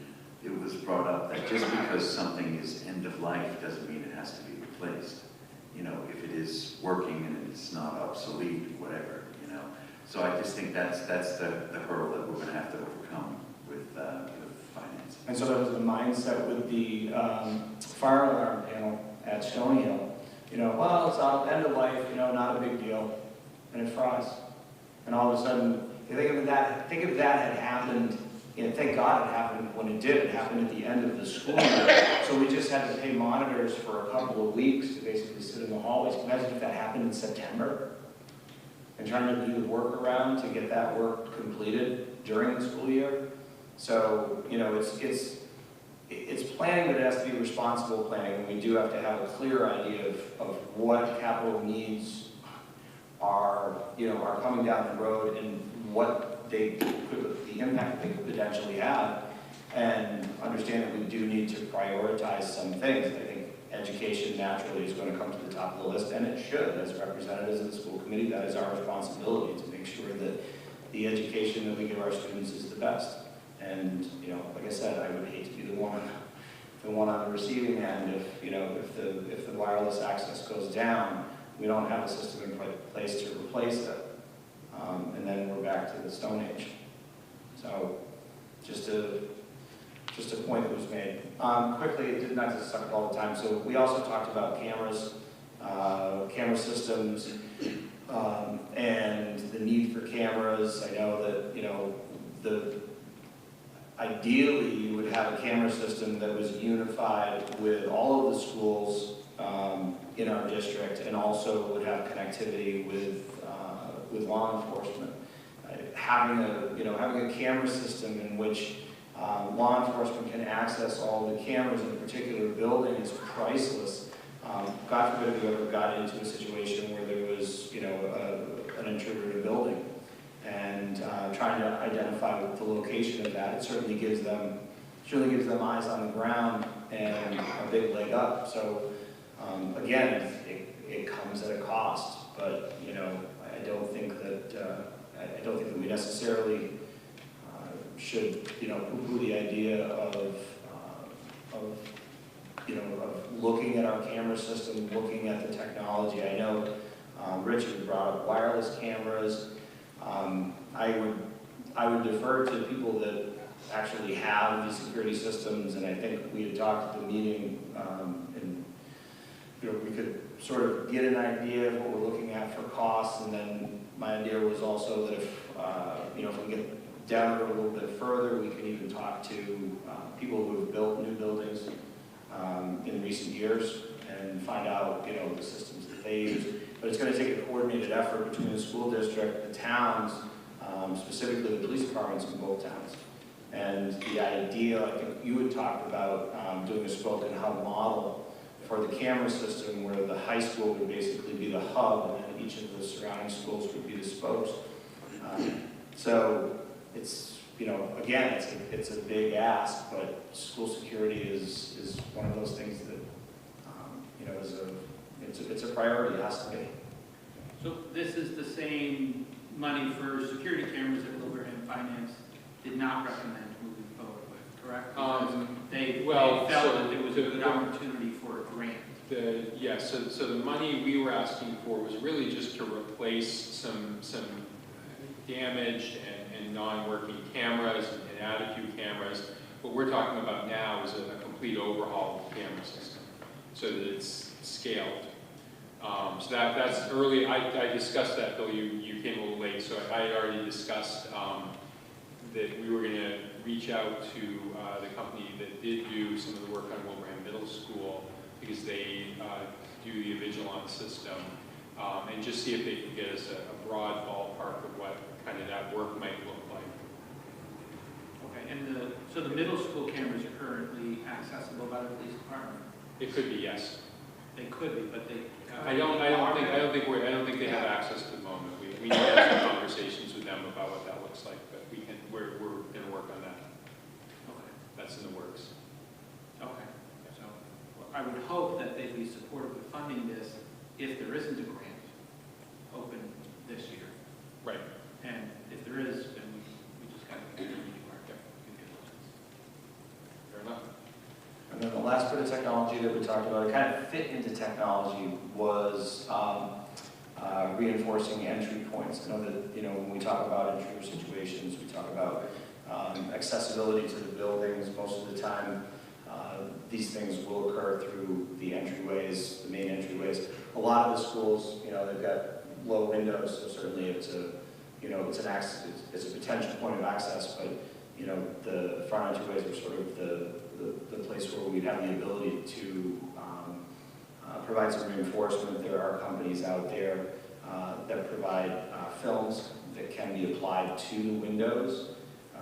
it was brought up that just because something is end of life doesn't mean it has to be replaced. You know, if it is working and it's not obsolete, whatever, you know. So I just think that's the hurdle that we're going to have to overcome with finance. And so that was the mindset with the fire alarm panel at Stony Hill. You know, well, it's on end of life, you know, not a big deal, and it fries. And all of a sudden, think if that had happened, you know, thank God it happened when it did. It happened at the end of the school year. So we just had to pay monitors for a couple of weeks to basically sit in the hallways. Imagine if that happened in September, and trying to do the workaround to get that work completed during the school year. So, you know, it's planning, but it has to be responsible planning, and we do have to have a clear idea of what capital needs are, you know, are coming down the road and what the impact they could potentially have, and understand that we do need to prioritize some things. I think education naturally is going to come to the top of the list, and it should. As representatives of the school committee, that is our responsibility to make sure that the education that we give our students is the best. And, you know, like I said, I would hate to be the one on the receiving end if, you know, if the wireless access goes down, we don't have a system in place to replace it. And then we're back to the Stone Age. So, just a point that was made. Quickly, not to suck up all the time, so we also talked about cameras, camera systems, and the need for cameras. I know that, you know, ideally you would have a camera system that was unified with all of the schools in our district, and also would have connectivity with law enforcement. Having a camera system in which law enforcement can access all the cameras in a particular building is priceless. God forbid if we ever got into a situation where there was, you know, an intruder in a building, and trying to identify the location of that. It certainly gives them eyes on the ground and a big leg up. So again, it comes at a cost, but you know, I don't think that we necessarily should, you know, poo-poo the idea of looking at our camera system, looking at the technology. I know Richard brought up wireless cameras. I would defer to people that actually have these security systems, and I think we had talked at the meeting, and you know, we could sort of get an idea of what we're looking at for costs, and then my idea was also that if you know, if we get down a little bit further, we can even talk to people who have built new buildings in recent years and find out, you know, the systems that they use. But it's going to take a coordinated effort between the school district, the towns, specifically the police departments in both towns. And the idea, I think you had talked about doing a spoken hub model for the camera system, where the high school would basically be the hub, and then each of the surrounding schools would be the spokes. So it's, you know, again, it's a big ask, but school security is one of those things that, you know, it's a priority. It has to be. So this is the same money for security cameras that Wilbraham Finance did not recommend moving forward with, correct? Because they felt that there was a good opportunity for a grant. So the money we were asking for was really just to replace some damaged and non-working cameras and add a few cameras. What we're talking about now is a complete overhaul of the camera system so that it's scaled. So that's early. I discussed that, Bill. You came a little late, so I had already discussed that we were going to reach out to the company that did do some of the work on Wilbraham Middle School, because they do the Vigilance system, and just see if they could get us a broad ballpark of what kind of that work might look like. Okay, and so the middle school cameras are currently accessible by the police department? It could be, yes. They could be, but they. I don't think they have access at the moment. We need to have some conversations with them about what that looks like, but we're going to work on that. Okay. That's in the works. Okay. So I would hope that they'd be supportive of funding this if there isn't a grant open this year. Right. And if there is, then we just got to continue to do our due diligence. Fair enough. And then the last bit of technology that we talked about, it kind of fit into technology, was reinforcing entry points. I know that, you know, when we talk about intruder situations, we talk about accessibility to the buildings. Most of the time, these things will occur through the entryways, the main entryways. A lot of the schools, you know, they've got low windows, so certainly it's a, you know, it's a potential point of access, but, you know, the front entryways are sort of the place where we'd have the ability to provide some reinforcement. There are companies out there that provide films that can be applied to the windows,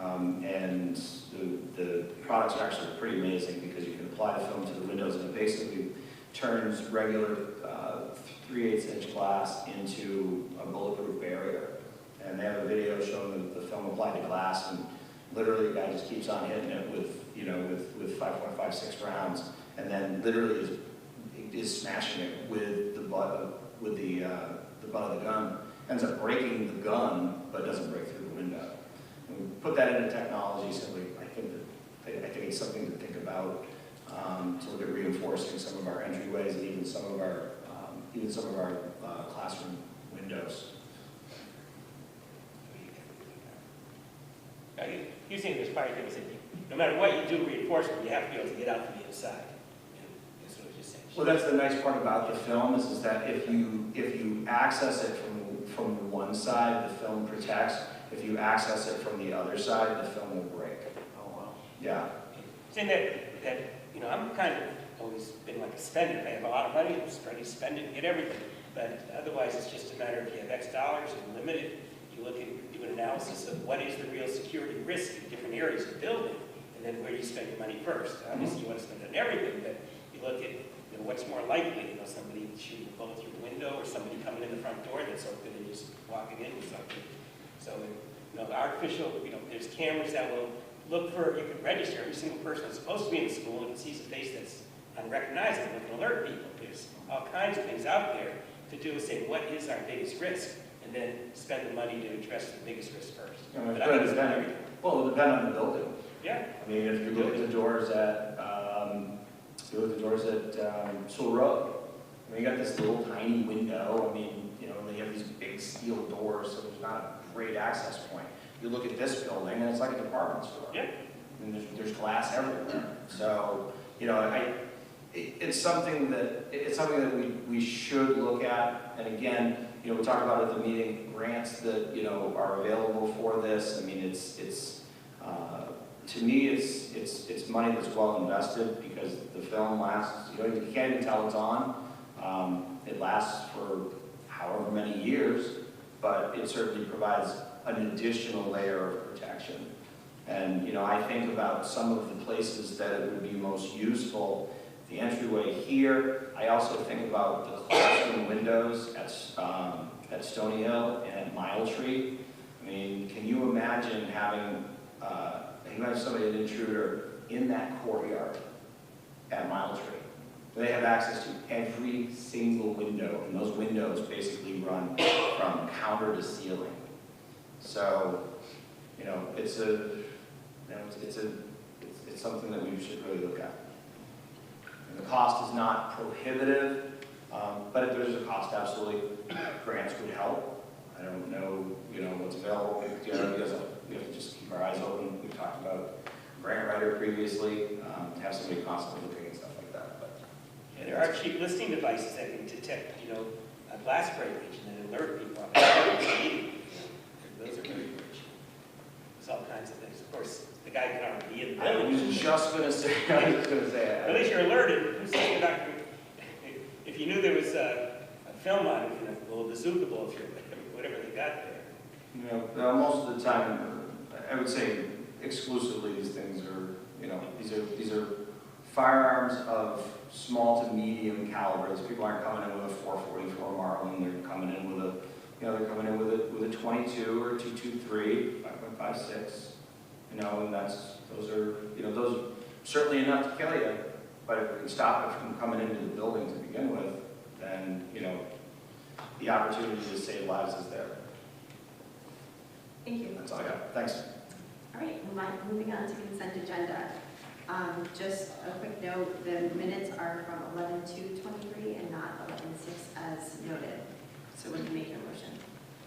and the products are actually pretty amazing, because you can apply the film to the windows and it basically turns regular 3/8" glass into a bulletproof barrier. And they have a video showing the film applied to glass, and literally the guy just keeps on hitting it with, you know, with 5.56 rounds, and then literally is is smashing it with the butt of the gun, ends up breaking the gun, but doesn't break through the window. And we put that into technology simply, I think it's something to think about, to look at reinforcing some of our entryways and even some of our classroom windows. You think there's probably things that no matter what you do reinforcement, you have to be able to get out from the inside. That's what I was just saying. Well, that's the nice part about the film is that if you access it from one side, the film protects. If you access it from the other side, the film will break. Oh, wow. Yeah. Saying that, I'm kind of always been like a spender. I have a lot of money, I'm just ready to spend it and get everything. But otherwise, it's just a matter of you have X dollars and limited. You look at, do an analysis of what is the real security risk in different areas of the building, and then where do you spend your money first. Obviously, you want to spend it on everything, but you look at what's more likely, somebody shooting a bullet through the window or somebody coming in the front door that's open and just walking in with something. So, artificial, there's cameras that will look for, you can register every single person that's supposed to be in the school and it sees a face that's unrecognizable. It can alert people. There's all kinds of things out there to do is say, what is our biggest risk? And then spend the money to address the biggest risk first. Well, it'll depend on the building. Yeah. I mean, if you look at the doors at, Sewell Road, I mean, you got this little tiny window. I mean, they have these big steel doors, so there's not a great access point. You look at this building, and it's like a department store. Yeah. And there's glass everywhere. So, it's something that we should look at. And again, we talked about at the meeting grants that are available for this. I mean, to me, it's money that's well invested because the film lasts. You can't even tell it's on. It lasts for however many years, but it certainly provides an additional layer of protection. And I think about some of the places that it would be most useful. The entryway here. I also think about the classroom windows at Stony Hill and at Mile Tree. I mean, can you imagine having somebody, an intruder, in that courtyard at Mile Tree? They have access to every single window, and those windows basically run from counter to ceiling. So, it's something that we should really look at. And the cost is not prohibitive, but if there's a cost, absolutely, grants would help. I don't know, what's available. We have to just keep our eyes open. We've talked about grant writer previously, to have somebody constantly looking at stuff like that. But yeah, there are cheap listing devices that can detect, a glass breakage and then alert people. Those are very cheap. There's all kinds of things. Of course, the guy can already be in the building. I was just going to say. At least you're alerted. If you knew there was a film on it, a little bazooka bullet through whatever they got there. Most of the time, I would say exclusively these things are, these are firearms of small to medium caliber. People aren't coming in with a .444 Marlin. They're coming in with a 22 or 223, 5.56. And those are certainly enough to kill you. But if we can stop it from coming into the building to begin with, then the opportunity to save lives is there. Thank you. That's all I got. Thanks. All right, moving on to consent agenda. Just a quick note, the minutes are from 11/2/23 and not 11/6 as noted. So when you make your motion.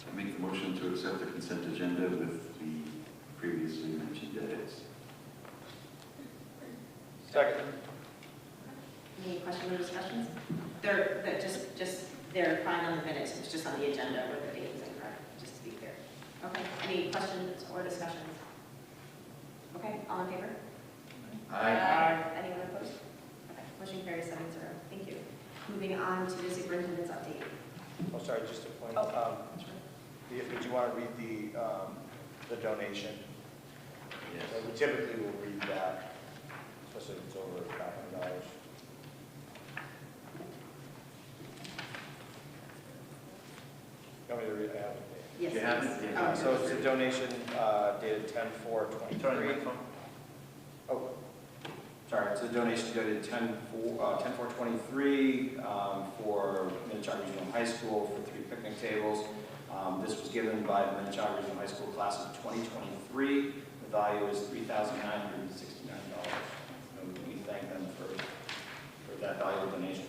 I make the motion to accept the consent agenda with the previously mentioned edits. Second. Any questions or discussions? They're fine on the minutes, it's just on the agenda where the date is incorrect, just to be clear. Okay, any questions or discussions? Okay, all in favor? Aye. Anyone opposed? Okay, motion carries 7-0. Thank you. Moving on to the superintendent's update. Oh, sorry, just a point. Would you want to read the donation? Yes. So we typically will read that, especially if it's over $500. You want me to read it? Yes. You have it? please. Yeah. So it's a donation dated 10/4/23. Oh, sorry. So the donation go to 10-4-23 for Minnetonka Regional High School for 3 picnic tables. This was given by the Minnetonka Regional High School class of 2023. The value is $3,969. And we thank them for that valuable donation.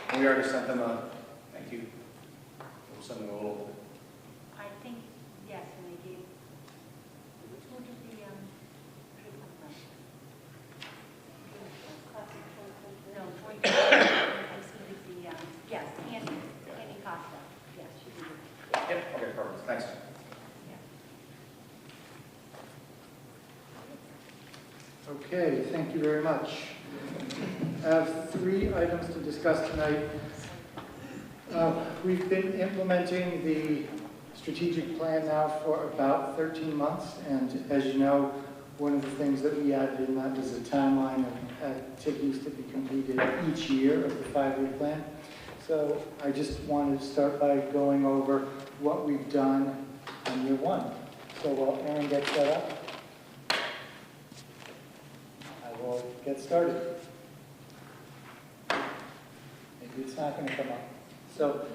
And we already sent them a thank you. We'll send them a little. I think, yes, and they gave, who did the, no, Joy, yes, Annie Costa, yes, she did. Yep, okay, perfect, thanks. Okay, thank you very much. I have 3 items to discuss tonight. We've been implementing the strategic plan now for about 13 months, and as you know, one of the things that we added in that was a timeline of activities to be completed each year of the 5-year plan. So I just wanted to start by going over what we've done in year 1. So while Aaron gets that up, I will get started. Maybe it's not going to come up. So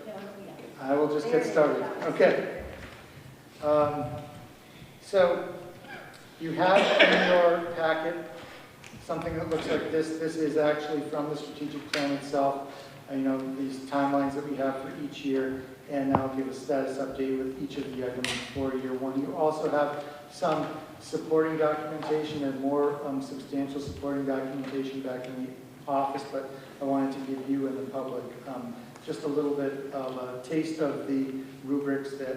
I will just get started. Okay. So you have in your packet something that looks like this. This is actually from the strategic plan itself. You know, these timelines that we have for each year, and I'll give a status update with each of the items for year 1. You also have some supporting documentation and more substantial supporting documentation back in the office, but I wanted to give you and the public just a little bit of a taste of the rubrics that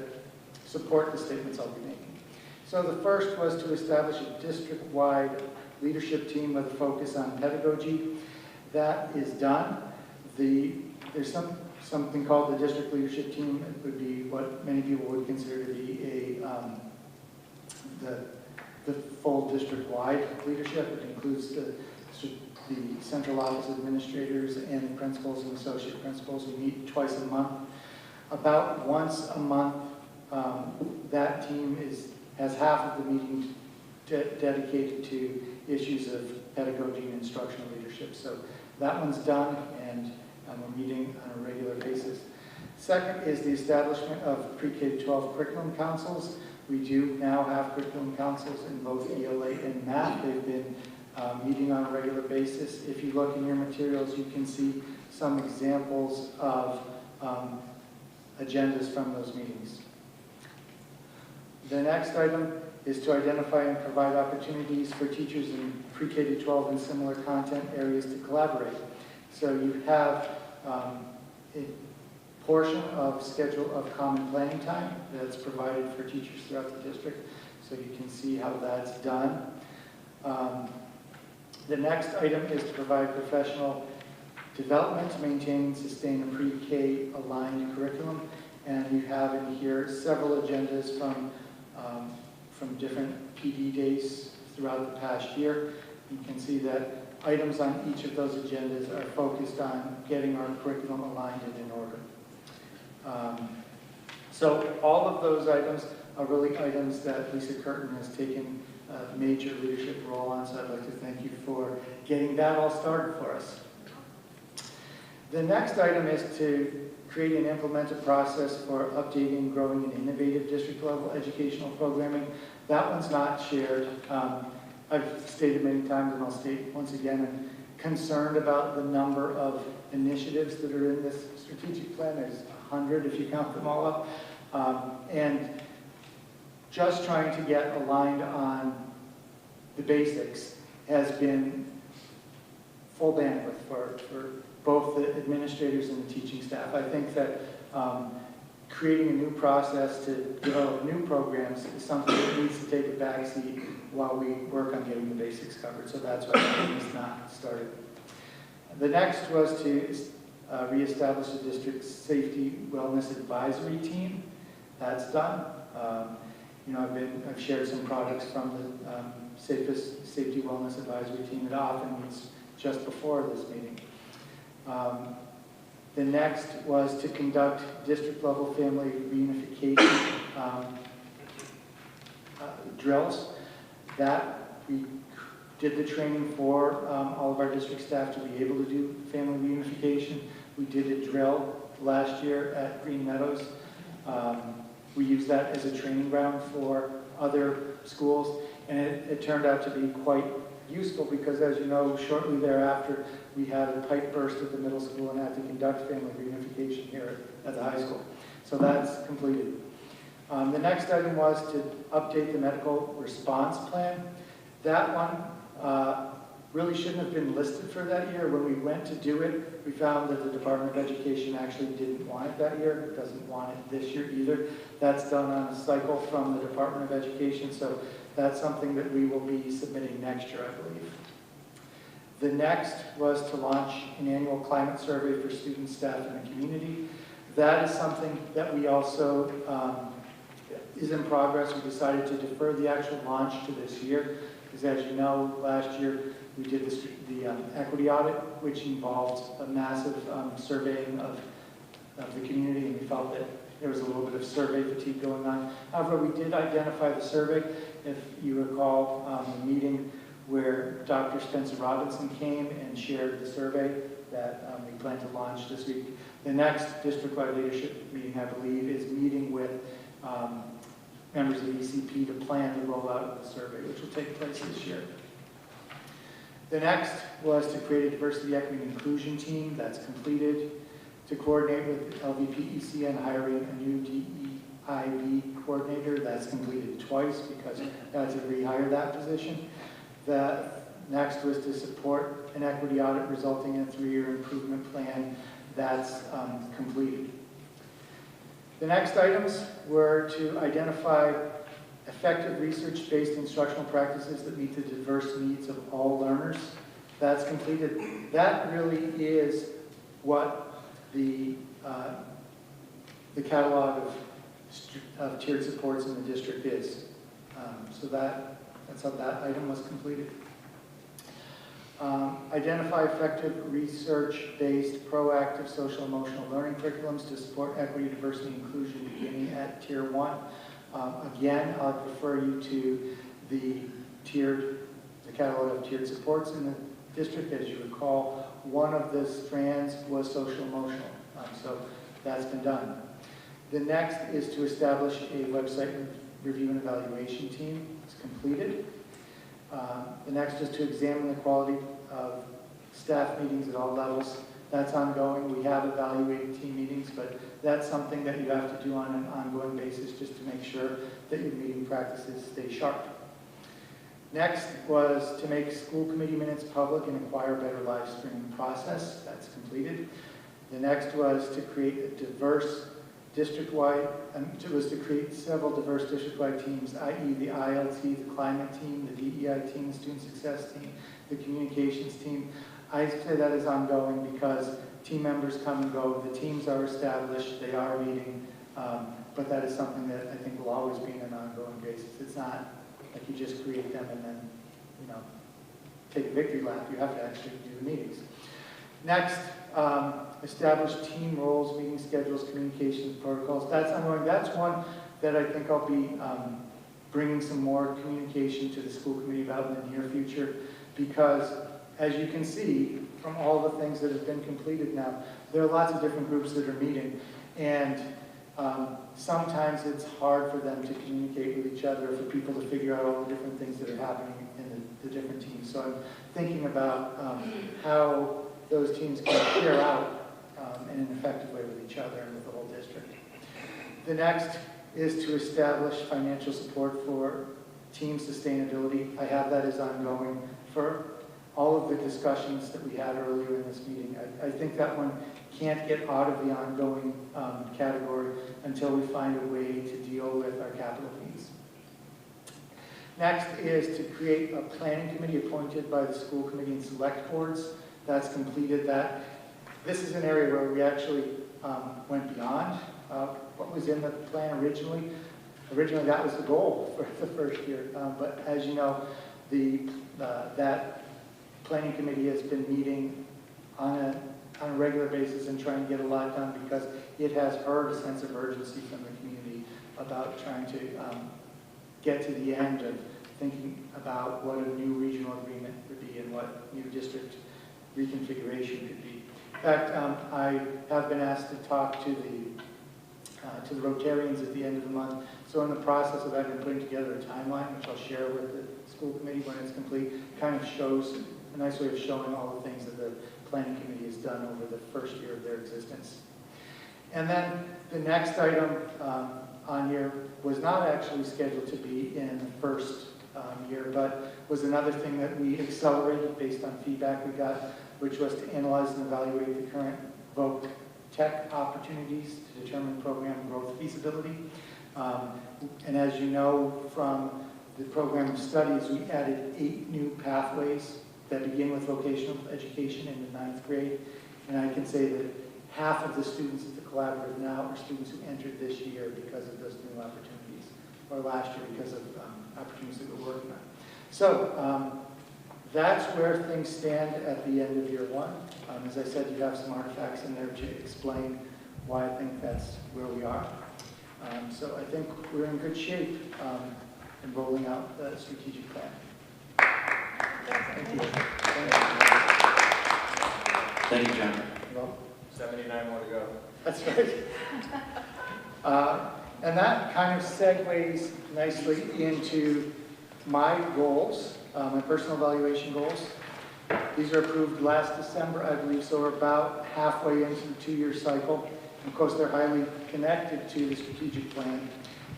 support the statements I'll be making. So the first was to establish a district-wide leadership team with a focus on pedagogy. That is done. There's something called the district leadership team. It would be what many people would consider to be the full district-wide leadership. It includes the central office administrators and principals and associate principals. We meet twice a month. About once a month, that team has half of the meetings dedicated to issues of pedagogy and instructional leadership. So that one's done, and we're meeting on a regular basis. Second is the establishment of pre-K-12 curriculum councils. We do now have curriculum councils in both ELA and math. They've been meeting on a regular basis. If you look in your materials, you can see some examples of agendas from those meetings. The next item is to identify and provide opportunities for teachers in pre-K-12 and similar content areas to collaborate. So you have a portion of schedule of common planning time that's provided for teachers throughout the district, so you can see how that's done. The next item is to provide professional development to maintain and sustain a pre-K aligned curriculum, and you have in here several agendas from different PD days throughout the past year. You can see that items on each of those agendas are focused on getting our curriculum aligned and in order. So all of those items are really items that Lisa Curtin has taken a major leadership role on, so I'd like to thank you for getting that all started for us. The next item is to create and implement a process for updating, growing, and innovative district-level educational programming. That one's not shared. I've stated many times, and I'll state once again, I'm concerned about the number of initiatives that are in this strategic plan. There's 100 if you count them all up. And just trying to get aligned on the basics has been full bandwidth for both the administrators and the teaching staff. I think that creating a new process to develop new programs is something that needs to take a backseat while we work on getting the basics covered. So that's why it's not started. The next was to reestablish a district safety wellness advisory team. That's done. I've shared some products from the safety wellness advisory team. It often meets just before this meeting. The next was to conduct district-level family reunification drills. That we did the training for all of our district staff to be able to do family reunification. We did a drill last year at Green Meadows. We used that as a training ground for other schools, and it turned out to be quite useful because, as you know, shortly thereafter, we had a pipe burst at the middle school and had to conduct family reunification here at the high school. So that's completed. The next item was to update the medical response plan. That one really shouldn't have been listed for that year. When we went to do it, we found that the Department of Education actually didn't want it that year. It doesn't want it this year either. That's done on a cycle from the Department of Education, so that's something that we will be submitting next year, I believe. The next was to launch an annual climate survey for students, staff, and the community. That is something that we also is in progress. We decided to defer the actual launch to this year, because as you know, last year we did the equity audit, which involved a massive surveying of the community, and we felt that there was a little bit of survey fatigue going on. However, we did identify the survey. If you recall the meeting where Dr. Spencer Robinson came and shared the survey that we plan to launch this week. The next district-wide leadership meeting, I believe, is meeting with members of the ECP to plan the rollout of the survey, which will take place this year. The next was to create a diversity, equity, and inclusion team. That's completed. To coordinate with LVPEC and hiring a new DEIB coordinator. That's completed twice because I had to rehire that position. The next was to support an equity audit resulting in a 3-year improvement plan. That's completed. The next items were to identify effective research-based instructional practices that meet the diverse needs of all learners. That's completed. That really is what the catalog of tiered supports in the district is. So that's how that item was completed. Identify effective research-based proactive social emotional learning curriculums to support equity, diversity, and inclusion beginning at Tier 1. Again, I'll refer you to the catalog of tiered supports in the district. As you recall, one of the strands was social emotional, so that's been done. The next is to establish a website review and evaluation team. It's completed. The next is to examine the quality of staff meetings at all levels. That's ongoing. We have evaluated team meetings, but that's something that you have to do on an ongoing basis just to make sure that your meeting practices stay sharp. Next was to make school committee minutes public and acquire a better live streaming process. That's completed. The next was to create a diverse district-wide, to create several diverse district-wide teams, i.e. the ILT, the climate team, the DEI team, the student success team, the communications team. I say that is ongoing because team members come and go, the teams are established, they are meeting, but that is something that I think will always be on an ongoing basis. It's not like you just create them and then, take a victory lap. You have to actually do the meetings. Next, establish team roles, meeting schedules, communications protocols. That's ongoing. That's one that I think I'll be bringing some more communication to the school committee about in the near future, because as you can see from all the things that have been completed now, there are lots of different groups that are meeting, and sometimes it's hard for them to communicate with each other, for people to figure out all the different things that are happening in the different teams. So I'm thinking about how those teams can share out in an effective way with each other and with the whole district. The next is to establish financial support for team sustainability. I have that as ongoing for all of the discussions that we had earlier in this meeting. I think that one can't get out of the ongoing category until we find a way to deal with our capital needs. Next is to create a planning committee appointed by the school committee and select boards. That's completed. This is an area where we actually went beyond what was in the plan originally. Originally, that was the goal for the first year. But as you know, that planning committee has been meeting on a regular basis and trying to get a lot done because it has heard a sense of urgency from the community about trying to get to the end of thinking about what a new regional agreement would be and what new district reconfiguration could be. In fact, I have been asked to talk to the Rotarians at the end of the month. So in the process of having putting together a timeline, which I'll share with the school committee when it's complete, kind of shows a nice way of showing all the things that the planning committee has done over the first year of their existence. And then the next item on here was not actually scheduled to be in the first year, but was another thing that we accelerated based on feedback we got, which was to analyze and evaluate the current VOC tech opportunities to determine program growth feasibility. And as you know from the program studies, we added 8 new pathways that begin with vocational education in the 9th grade. And I can say that half of the students at the collaborative now are students who entered this year because of those new opportunities, or last year because of opportunities that we're working on. So that's where things stand at the end of year 1. As I said, you have some artifacts in there to explain why I think that's where we are. So I think we're in good shape in rolling out the strategic plan. Thank you. Thank you, John. Well, 79 more to go. that's right. And that kind of segues nicely into my goals, my personal evaluation goals. These are approved last December, I believe, so we're about halfway into the 2-year cycle. And of course, they're highly connected to the strategic plan.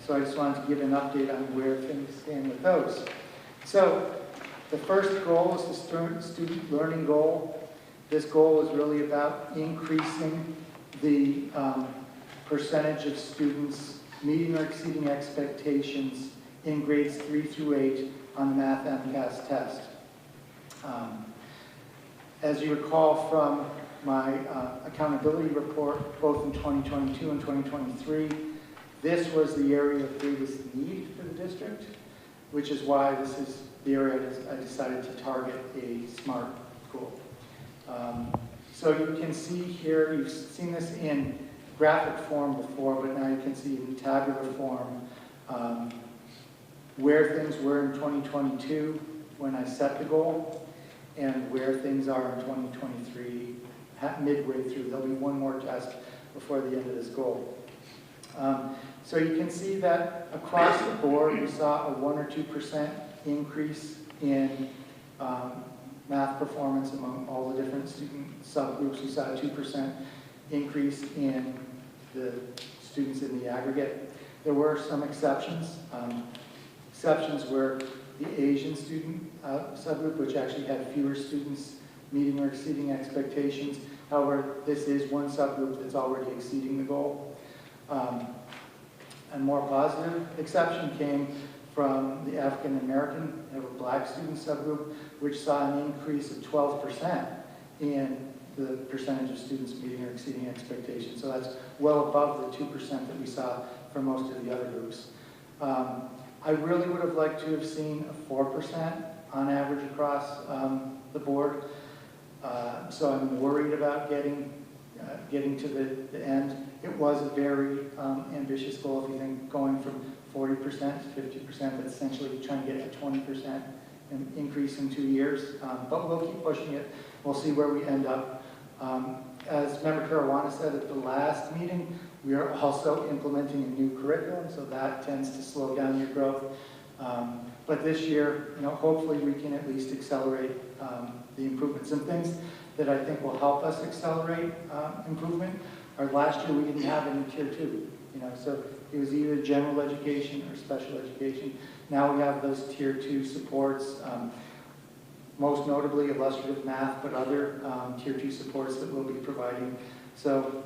So I just wanted to give an update on where things stand with those. So the first goal is the student learning goal. This goal is really about increasing the percentage of students meeting or exceeding expectations in grades 3 through 8 on the Math MCAS test. As you recall from my accountability report, both in 2022 and 2023, this was the area of greatest need for the district, which is why this is the area I decided to target a SMART goal. So you can see here, you've seen this in graphic form before, but now you can see in tabular form where things were in 2022 when I set the goal, and where things are in 2023, midway through. There'll be one more test before the end of this goal. So you can see that across the board, we saw a 1 or 2% increase in math performance among all the different student subgroups. We saw a 2% increase in the students in the aggregate. There were some exceptions. Exceptions were the Asian student subgroup, which actually had fewer students meeting or exceeding expectations. However, this is one subgroup that's already exceeding the goal. A more positive exception came from the African American or Black student subgroup, which saw an increase of 12% in the percentage of students meeting or exceeding expectations. So that's well above the 2% that we saw for most of the other groups. I really would have liked to have seen a 4% on average across the board. So I'm worried about getting to the end. It was a very ambitious goal. If you think going from 40% to 50%, that's essentially trying to get to 20% increase in 2 years. But we'll keep pushing it. We'll see where we end up. As Member Caruana said at the last meeting, we are also implementing a new curriculum, so that tends to slow down your growth. But this year, hopefully we can at least accelerate the improvements. Some things that I think will help us accelerate improvement are last year we didn't have any tier 2. So it was either general education or special education. Now we have those tier 2 supports, most notably illustrative math, but other tier 2 supports that we'll be providing. So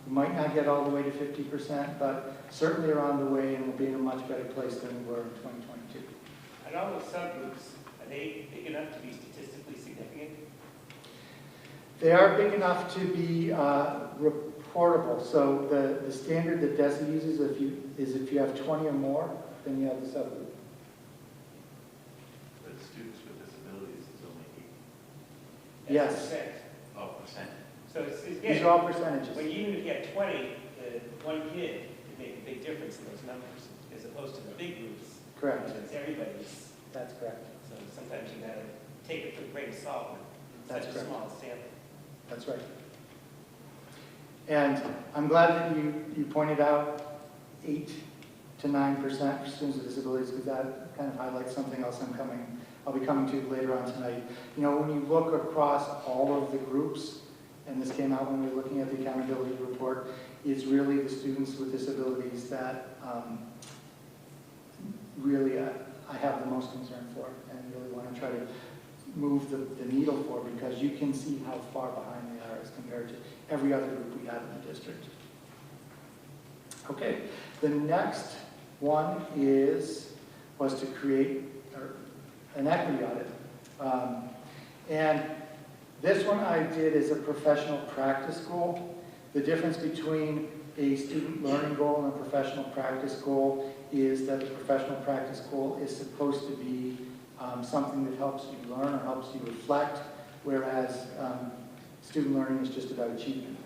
we might not get all the way to 50%, but certainly around the way, and we'll be in a much better place than we were in 2022. And all those subgroups, are they big enough to be statistically significant? They are big enough to be reportable. So the standard that DESI uses is if you have 20 or more, then you have the subgroup. But students with disabilities is only 8. Yes. Percent. Oh, percent. So it's These are all percentages. when even if you had 20, one kid could make a big difference in those numbers, as opposed to the big groups. Correct. It's everybody's, That's correct. so sometimes you gotta take it with a grain of salt when it's That's such a correct. small sample. That's right. And I'm glad that you pointed out 8 to 9% for students with disabilities, because that kind of highlights something else I'll be coming to later on tonight. You know, when you look across all of the groups, and this came out when we were looking at the accountability report, it's really the students with disabilities that really I have the most concern for, and really want to try to move the needle for, because you can see how far behind they are as compared to every other group we have in the district. Okay, the next one was to create an equity audit. And this one I did as a professional practice goal. The difference between a student learning goal and a professional practice goal is that the professional practice goal is supposed to be something that helps you learn or helps you reflect, whereas student learning is just about achievement.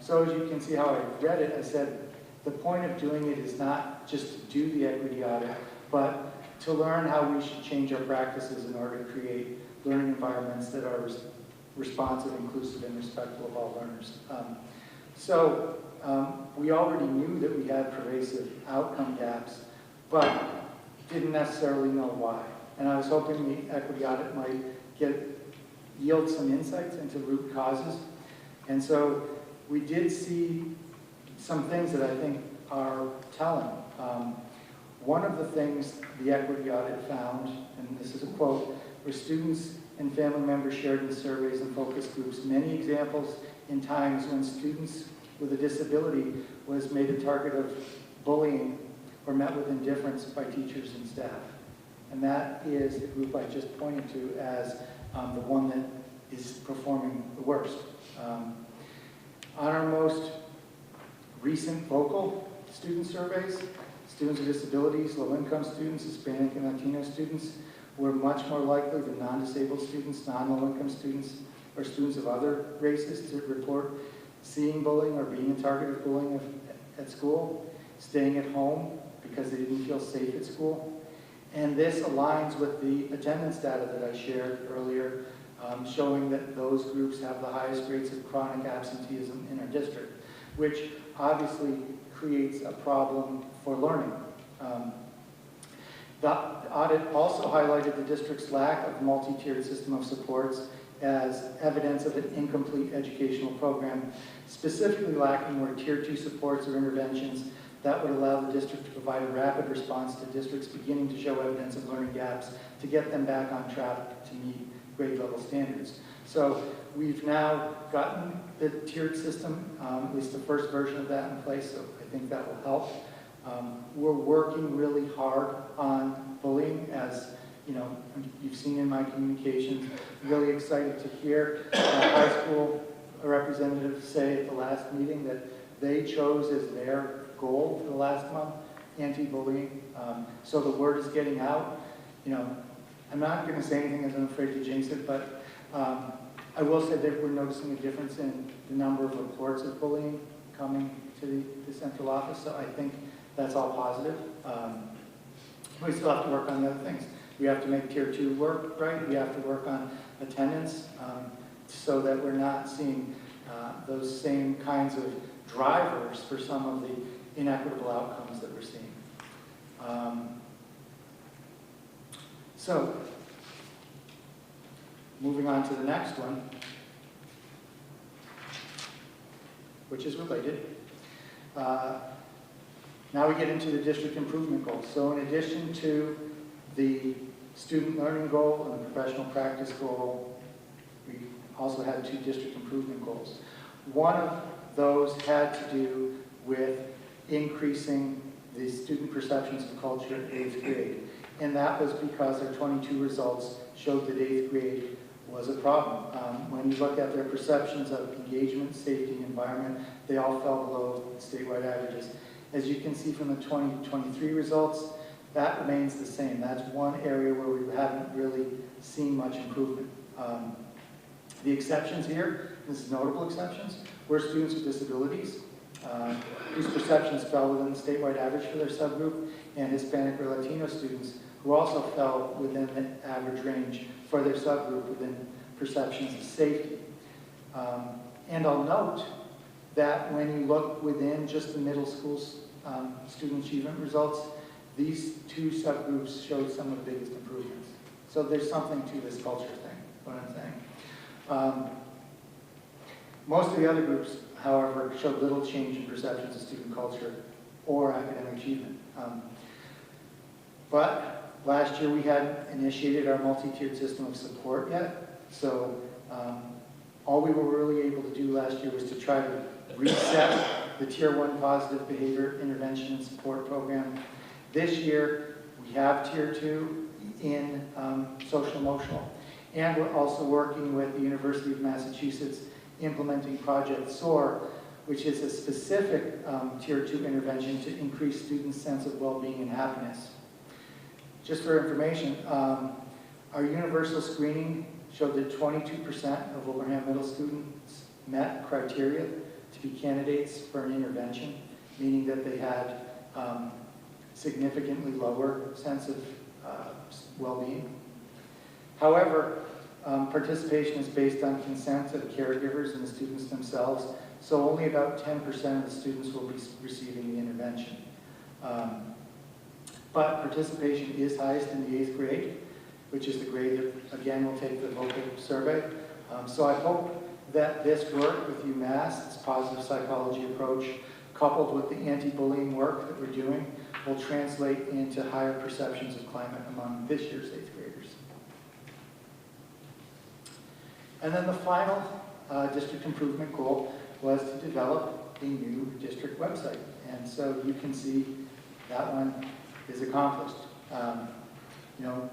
So as you can see how I read it, I said the point of doing it is not just to do the equity audit, but to learn how we should change our practices in order to create learning environments that are responsive, inclusive, and respectful of all learners. We already knew that we had pervasive outcome gaps, but didn't necessarily know why. And I was hoping the equity audit might yield some insights into root causes. And so we did see some things that I think are telling. One of the things the equity audit found, and this is a quote, were students and family members shared in surveys and focus groups many examples in times when students with a disability was made a target of bullying or met with indifference by teachers and staff. And that is the group I just pointed to as the one that is performing the worst. On our most recent vocal student surveys, students with disabilities, low-income students, Hispanic and Latino students were much more likely than non-disabled students, non-low-income students, or students of other races to report seeing bullying or being a target of bullying at school, staying at home because they didn't feel safe at school. And this aligns with the attendance data that I shared earlier, showing that those groups have the highest rates of chronic absenteeism in our district, which obviously creates a problem for learning. The audit also highlighted the district's lack of multi-tiered system of supports as evidence of an incomplete educational program, specifically lacking were Tier 2 supports or interventions that would allow the district to provide a rapid response to districts beginning to show evidence of learning gaps to get them back on track to meet grade level standards. So we've now gotten the tiered system, at least the first version of that in place, so I think that will help. We're working really hard on bullying, as you know, you've seen in my communications. Really excited to hear a high school representative say at the last meeting that they chose as their goal for the last month anti-bullying. So the word is getting out. You know, I'm not going to say anything as I'm afraid to jinx it, but I will say that we're noticing a difference in the number of reports of bullying coming to the central office, so I think that's all positive. We still have to work on the other things. We have to make Tier 2 work right. We have to work on attendance so that we're not seeing those same kinds of drivers for some of the inequitable outcomes that we're seeing. So, moving on to the next one, which is related. Now we get into the district improvement goals. So in addition to the student learning goal and the professional practice goal, we also had 2 district improvement goals. One of those had to do with increasing the student perceptions of culture in 8th grade. And that was because their 22 results showed that 8th grade was a problem. When you look at their perceptions of engagement, safety, and environment, they all fell below statewide averages. As you can see from the 2023 results, that remains the same. That's one area where we haven't really seen much improvement. The exceptions here, this is notable exceptions, were students with disabilities. whose perceptions fell within the statewide average for their subgroup, and Hispanic or Latino students who also fell within the average range for their subgroup within perceptions of safety. And I'll note that when you look within just the middle school student achievement results, these two subgroups showed some of the biggest improvements. So there's something to this culture thing, what I'm saying. Most of the other groups, however, showed little change in perceptions of student culture or academic achievement. But last year we hadn't initiated our multi-tiered system of support yet, so all we were really able to do last year was to try to reset the Tier 1 positive behavior intervention and support program. This year we have Tier 2 in social emotional, and we're also working with the University of Massachusetts implementing Project SOAR, which is a specific Tier 2 intervention to increase students' sense of well-being and happiness. Just for information, our universal screening showed that 22% of Wilbraham Middle students met criteria to be candidates for an intervention, meaning that they had significantly lower sense of well-being. However, participation is based on consent of caregivers and the students themselves, so only about 10% of the students will be receiving the intervention. But participation is highest in the 8th grade, which is the grade that, again, will take the vocal survey. So I hope that this work with UMass, this positive psychology approach, coupled with the anti-bullying work that we're doing, will translate into higher perceptions of climate among this year's 8th graders. And then the final district improvement goal was to develop a new district website. And so you can see that one is accomplished. You know,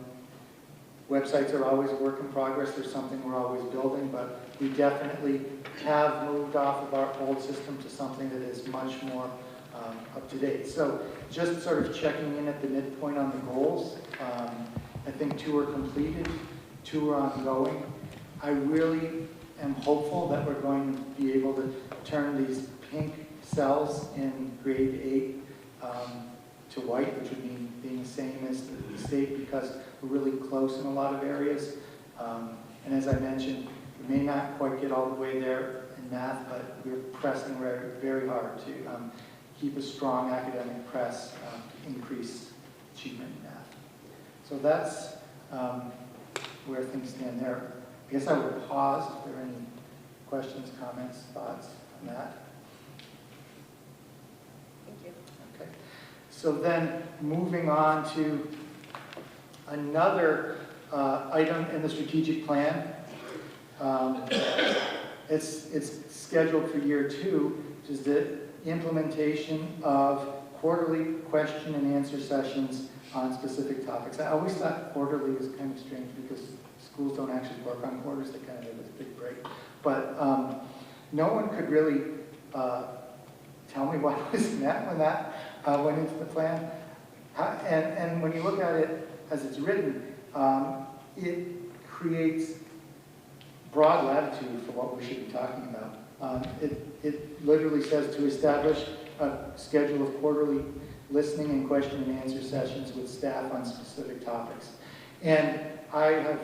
websites are always a work in progress. There's something we're always building, but we definitely have moved off of our old system to something that is much more up to date. So just sort of checking in at the midpoint on the goals. I think 2 are completed, 2 are ongoing. I really am hopeful that we're going to be able to turn these pink cells in grade 8 to white, which would mean being the same as the state, because we're really close in a lot of areas. And as I mentioned, we may not quite get all the way there in math, but we're pressing very, very hard to keep a strong academic press to increase achievement in math. So that's where things stand there. I guess I would pause if there are any questions, comments, thoughts on that. Thank you. Okay. So then moving on to another item in the strategic plan. It's scheduled for year 2, which is the implementation of quarterly question and answer sessions on specific topics. I always thought quarterly was kind of strange because schools don't actually work on quarters, they kind of have this big break. But no one could really tell me what was meant when that went into the plan. And when you look at it as it's written, it creates broad latitude for what we should be talking about. It literally says to establish a schedule of quarterly listening and question and answer sessions with staff on specific topics. And I have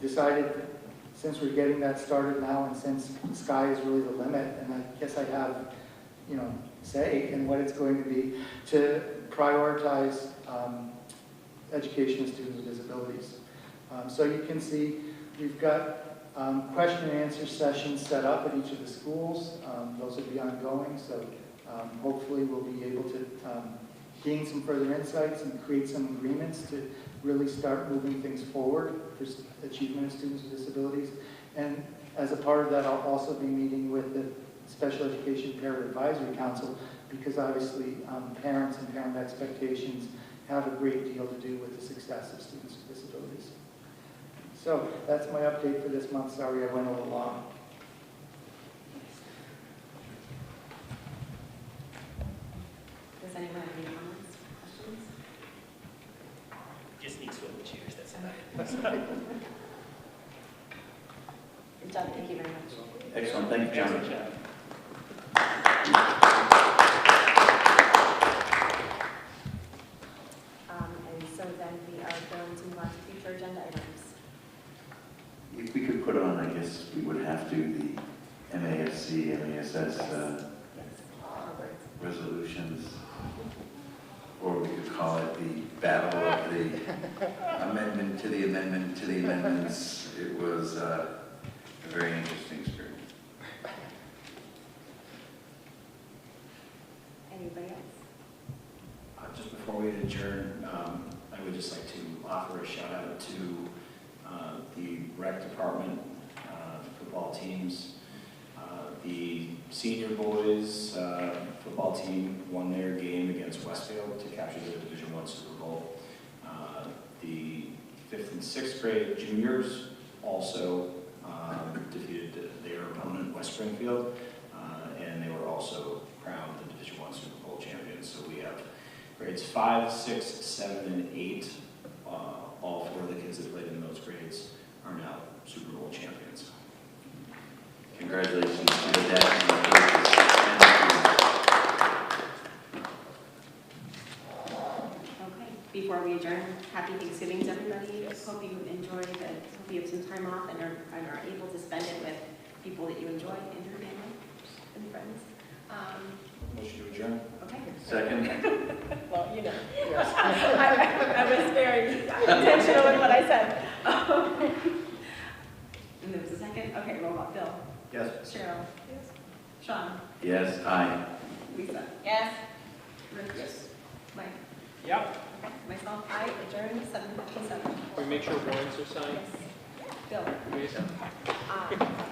decided, since we're getting that started now and since the sky is really the limit, and I guess I have, you know, say in what it's going to be, to prioritize education of students with disabilities. So you can see we've got question and answer sessions set up at each of the schools. Those will be ongoing, so hopefully we'll be able to gain some further insights and create some agreements to really start moving things forward for achievement of students with disabilities. And as a part of that, I'll also be meeting with the Special Education Parent Advisory Council, because obviously parents and parent expectations have a great deal to do with the success of students with disabilities. So that's my update for this month. Sorry I went a little long. Does anyone have any comments, questions? Just need swivel chairs, that's about it. Good job, thank you very much. Excellent, thank you, John. Excellent job. put on, I guess we would have to, the MASC, MASS resolutions. Or we could call it the battle of the amendment to the amendment to the amendments. It was a very interesting experience. Anybody else? Just before we adjourn, I would just like to offer a shout out to the rec department, football teams. The senior boys football team won their game against Westfield to capture the Division I Super Bowl. The 5th and 6th grade juniors also defeated their opponent, West Springfield, and they were also crowned the Division I Super Bowl champions. So we have grades 5, 6, 7, and 8. All 4 of the kids that played in those grades are now Super Bowl champions. Congratulations to the dad and the coaches. Okay, before we adjourn, happy Thanksgiving to everybody. Hope you enjoyed it. Hope you have some time off and are able to spend it with people that you enjoy and your family and friends. Motion to adjourn. Okay. Second? Well, you know. I was very intentional in what I said. And there was a second? Okay, roll call. Bill? Yes. Cheryl? Yes. Sean? Yes, aye. Lisa? Yes. Rick? Yes. Mike? Yep. Okay, myself, I adjourn 7:57. Can we make sure warrants are signed, Yes. Bill? please? Aye.